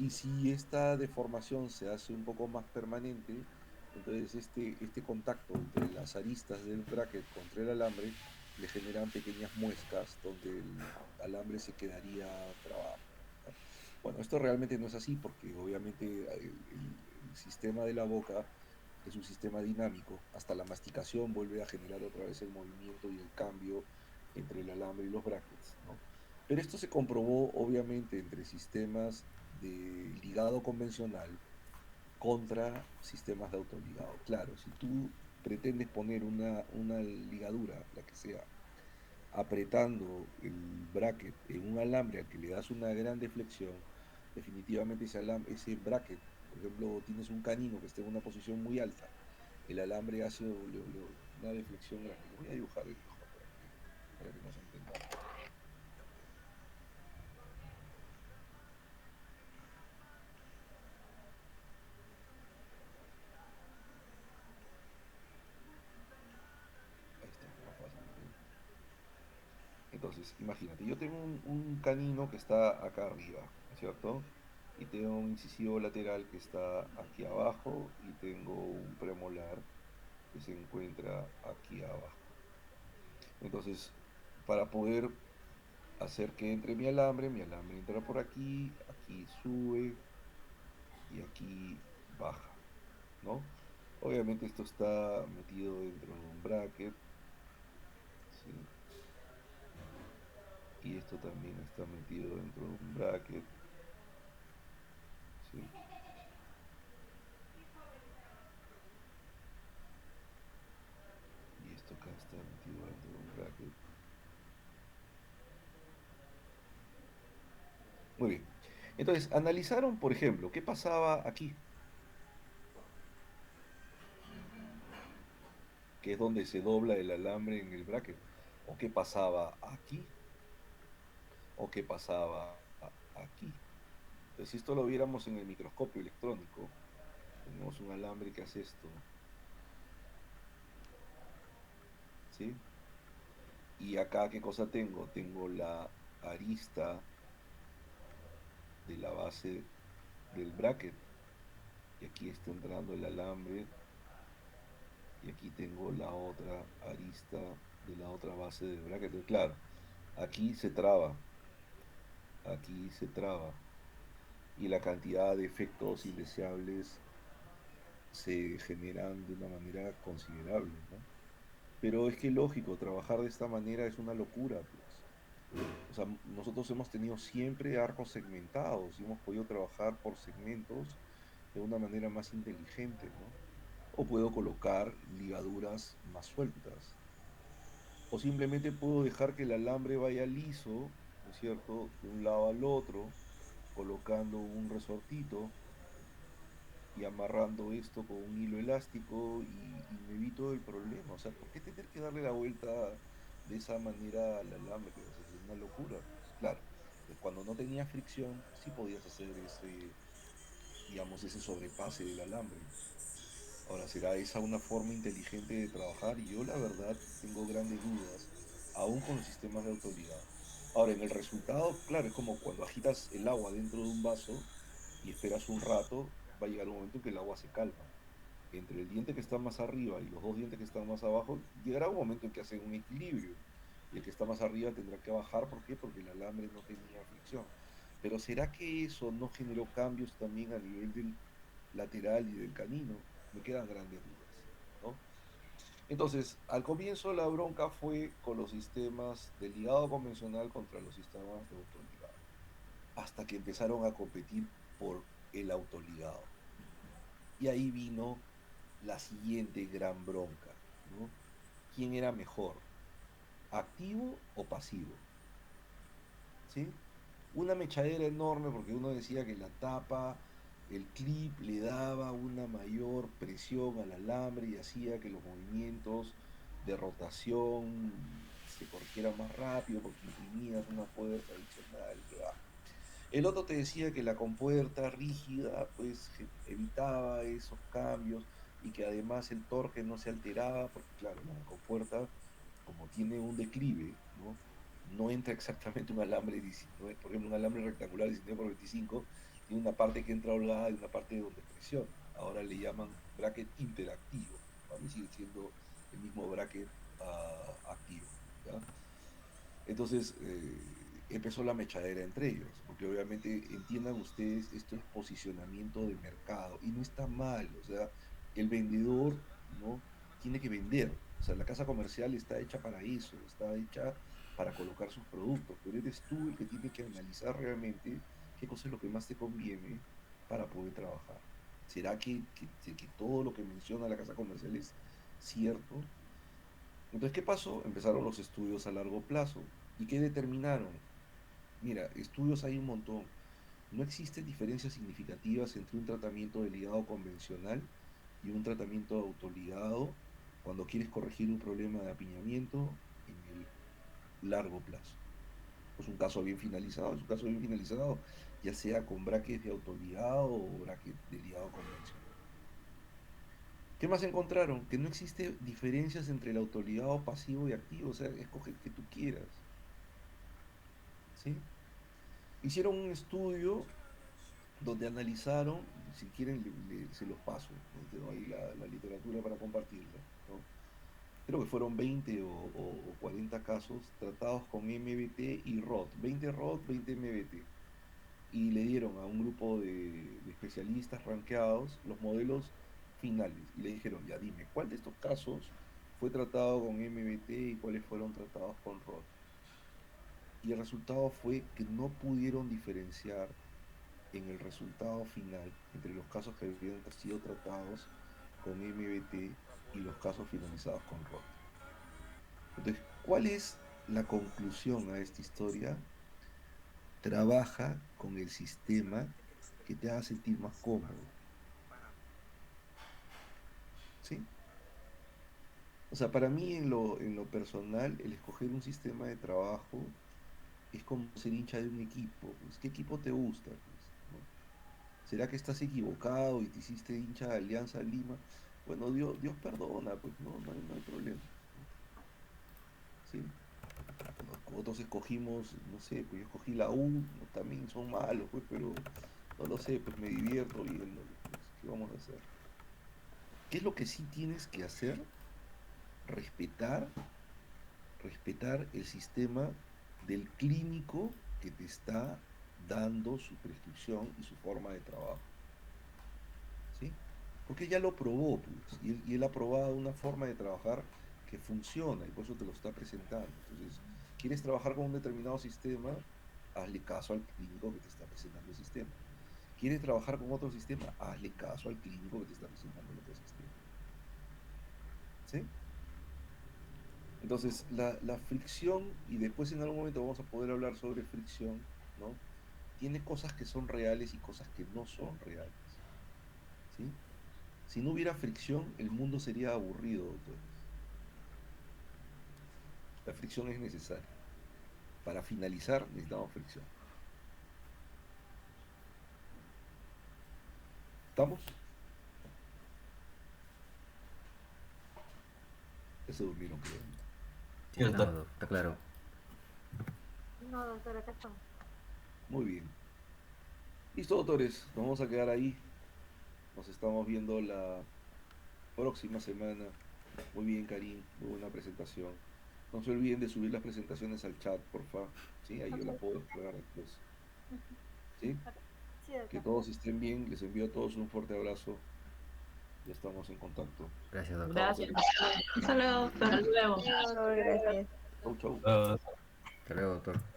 Y si esta deformación se hace un poco más permanente, entonces este contacto entre las aristas del bracket contra el alambre le generan pequeñas muescas donde el alambre se quedaría trabado, ¿no? Bueno, esto realmente no es así porque obviamente el sistema de la boca es un sistema dinámico. Hasta la masticación vuelve a generar otra vez el movimiento y el cambio entre el alambre y los brackets, ¿no? Pero esto se comprobó obviamente entre sistemas de ligado convencional contra sistemas de autoligado. Claro, si tú pretendes poner una ligadura, la que sea, apretando el bracket en un alambre al que le das una gran deflexión, definitivamente ese bracket, por ejemplo, tienes un canino que está en una posición muy alta, el alambre hace una deflexión grande. Voy a dibujar el ojo para que nos entendamos. Ahí está, más fácil, ¿no? Entonces, imagínate, yo tengo un canino que está acá arriba, ¿no es cierto? Y tengo un incisivo lateral que está aquí abajo y tengo un premolar que se encuentra aquí abajo. Entonces, para poder hacer que entre mi alambre entra por aquí, aquí sube y aquí baja, ¿no? Obviamente esto está metido dentro de un bracket, ¿sí? Y esto también está metido dentro de un bracket, ¿sí? Y esto acá está metido dentro de un bracket. Muy bien. Entonces, analizaron, por ejemplo, qué pasaba aquí, que es donde se dobla el alambre en el bracket, o qué pasaba aquí, o qué pasaba aquí. Entonces, si esto lo viéramos en el microscopio electrónico, tenemos un alambre que hace esto, ¿sí? Y acá, ¿qué cosa tengo? Tengo la arista de la base del bracket, y aquí está entrando el alambre, y aquí tengo la otra arista de la otra base del bracket. Entonces, claro, aquí se traba, y la cantidad de efectos indeseables se generan de una manera considerable, ¿no? Pero es que lógico, trabajar de esta manera es una locura, pues. O sea, nosotros hemos tenido siempre arcos segmentados y hemos podido trabajar por segmentos de una manera más inteligente, ¿no? O puedo colocar ligaduras más sueltas. O simplemente puedo dejar que el alambre vaya liso, ¿no es cierto?, de un lado al otro, colocando un resortito y amarrando esto con un hilo elástico y me evito el problema. O sea, ¿por qué tener que darle la vuelta de esa manera al alambre? O sea, es una locura. Pues, claro, cuando no tenía fricción, sí podías hacer digamos, ese sobrepase del alambre. Ahora, ¿será esa una forma inteligente de trabajar? Y yo la verdad tengo grandes dudas, aún con los sistemas de autoligado. Ahora, en el resultado, claro, es como cuando agitas el agua dentro de un vaso y esperas un rato, va a llegar un momento en que el agua se calma. Entre el diente que está más arriba y los dos dientes que están más abajo, llegará un momento en que hacen un equilibrio. Y el que está más arriba tendrá que bajar, ¿por qué? Porque el alambre no tenía fricción. Pero ¿será que eso no generó cambios también a nivel del lateral y del canino? Me quedan grandes dudas, ¿no? Entonces, al comienzo la bronca fue con los sistemas de ligado convencional contra los sistemas de autoligado, hasta que empezaron a competir por el autoligado. Y ahí vino la siguiente gran bronca, ¿no? ¿Quién era mejor, activo o pasivo? ¿Sí? Una mechadera enorme porque uno decía que la tapa, el clip le daba una mayor presión al alambre y hacía que los movimientos de rotación se corrigieran más rápido porque imprimías una fuerza adicional. El otro te decía que la compuerta rígida pues evitaba esos cambios y que además el torque no se alteraba, porque claro, la compuerta como tiene un declive, ¿no? No entra exactamente un alambre, por ejemplo, un alambre rectangular 19 por 25, tiene una parte que entra holgada y una parte donde presiona. Ahora le llaman bracket interactivo, ¿vale? Sigue siendo el mismo bracket activo, ¿ya? Entonces empezó la mechadera entre ellos, porque obviamente entiendan ustedes, esto es posicionamiento de mercado y no está mal, o sea, el vendedor, ¿no? Tiene que vender, o sea, la casa comercial está hecha para eso, está hecha para colocar sus productos, pero eres tú el que tiene que analizar realmente qué cosa es lo que más te conviene para poder trabajar. ¿Será que todo lo que menciona la casa comercial es cierto? Entonces, ¿qué pasó? Empezaron los estudios a largo plazo. ¿Y qué determinaron? Mira, estudios hay un montón. No existen diferencias significativas entre un tratamiento de ligado convencional y un tratamiento de autoligado cuando quieres corregir un problema de apiñamiento en el largo plazo. Es un caso bien finalizado, ya sea con brackets de autoligado o brackets de ligado convencional. ¿Qué más encontraron? Que no existe diferencias entre el autoligado pasivo y activo, o sea, escoge el que tú quieras. ¿Sí? Hicieron un estudio donde analizaron, si quieren se los paso, ¿no? Tengo ahí la literatura para compartirla, ¿no? Creo que fueron 20 o 40 casos tratados con MBT y ROT, 20 ROT, 20 MBT. Y le dieron a un grupo de especialistas rankeados los modelos finales y le dijeron, ya dime, ¿cuál de estos casos fue tratado con MBT y cuáles fueron tratados con ROT? Y el resultado fue que no pudieron diferenciar en el resultado final entre los casos que habían sido tratados con MBT y los casos finalizados con ROT. Entonces, ¿cuál es la conclusión a esta historia? Trabaja con el sistema que te haga sentir más cómodo. ¿Sí? O sea, para mí en lo personal, el escoger un sistema de trabajo es como ser hincha de un equipo. Pues, ¿qué equipo te gusta? Pues, ¿no? ¿Será que estás equivocado y te hiciste hincha de Alianza Lima? Bueno, Dios perdona, pues no hay problema. ¿Sí? Otros escogimos, no sé, pues yo escogí la U, ¿no? También son malos, pues, pero no lo sé, pues me divierto viendo, pues, ¿qué vamos a hacer? ¿Qué es lo que sí tienes que hacer? Respetar el sistema del clínico que te está dando su prescripción y su forma de trabajo. ¿Sí? Porque ya lo probó, pues, y él ha probado una forma de trabajar que funciona y por eso te lo está presentando. Entonces, ¿quieres trabajar con un determinado sistema? Hazle caso al clínico que te está presentando el sistema. ¿Quieres trabajar con otro sistema? Hazle caso al clínico que te está presentando el otro sistema. ¿Sí? Entonces, la fricción, y después en algún momento vamos a poder hablar sobre fricción, ¿no? Tiene cosas que son reales y cosas que no son reales. ¿Sí? Si no hubiera fricción, el mundo sería aburrido, doctores. La fricción es necesaria. Para finalizar, necesitamos fricción. ¿Estamos? Ya se durmieron, creo. Sí, doctor. Está claro. No, doctor, acá estamos. Muy bien. Listo, doctores. Nos vamos a quedar ahí. Nos estamos viendo la próxima semana. Muy bien, Karim. Muy buena presentación. No se olviden de subir las presentaciones al chat, por favor. Sí, ahí yo la puedo explorar después. ¿Sí? Sí, doctor. Que todos estén bien. Les envío a todos un fuerte abrazo. Ya estamos en contacto. Gracias, doctor. Gracias. Hasta luego, doctor. Hasta luego. Gracias. Chau, chau. Hasta luego, doctor.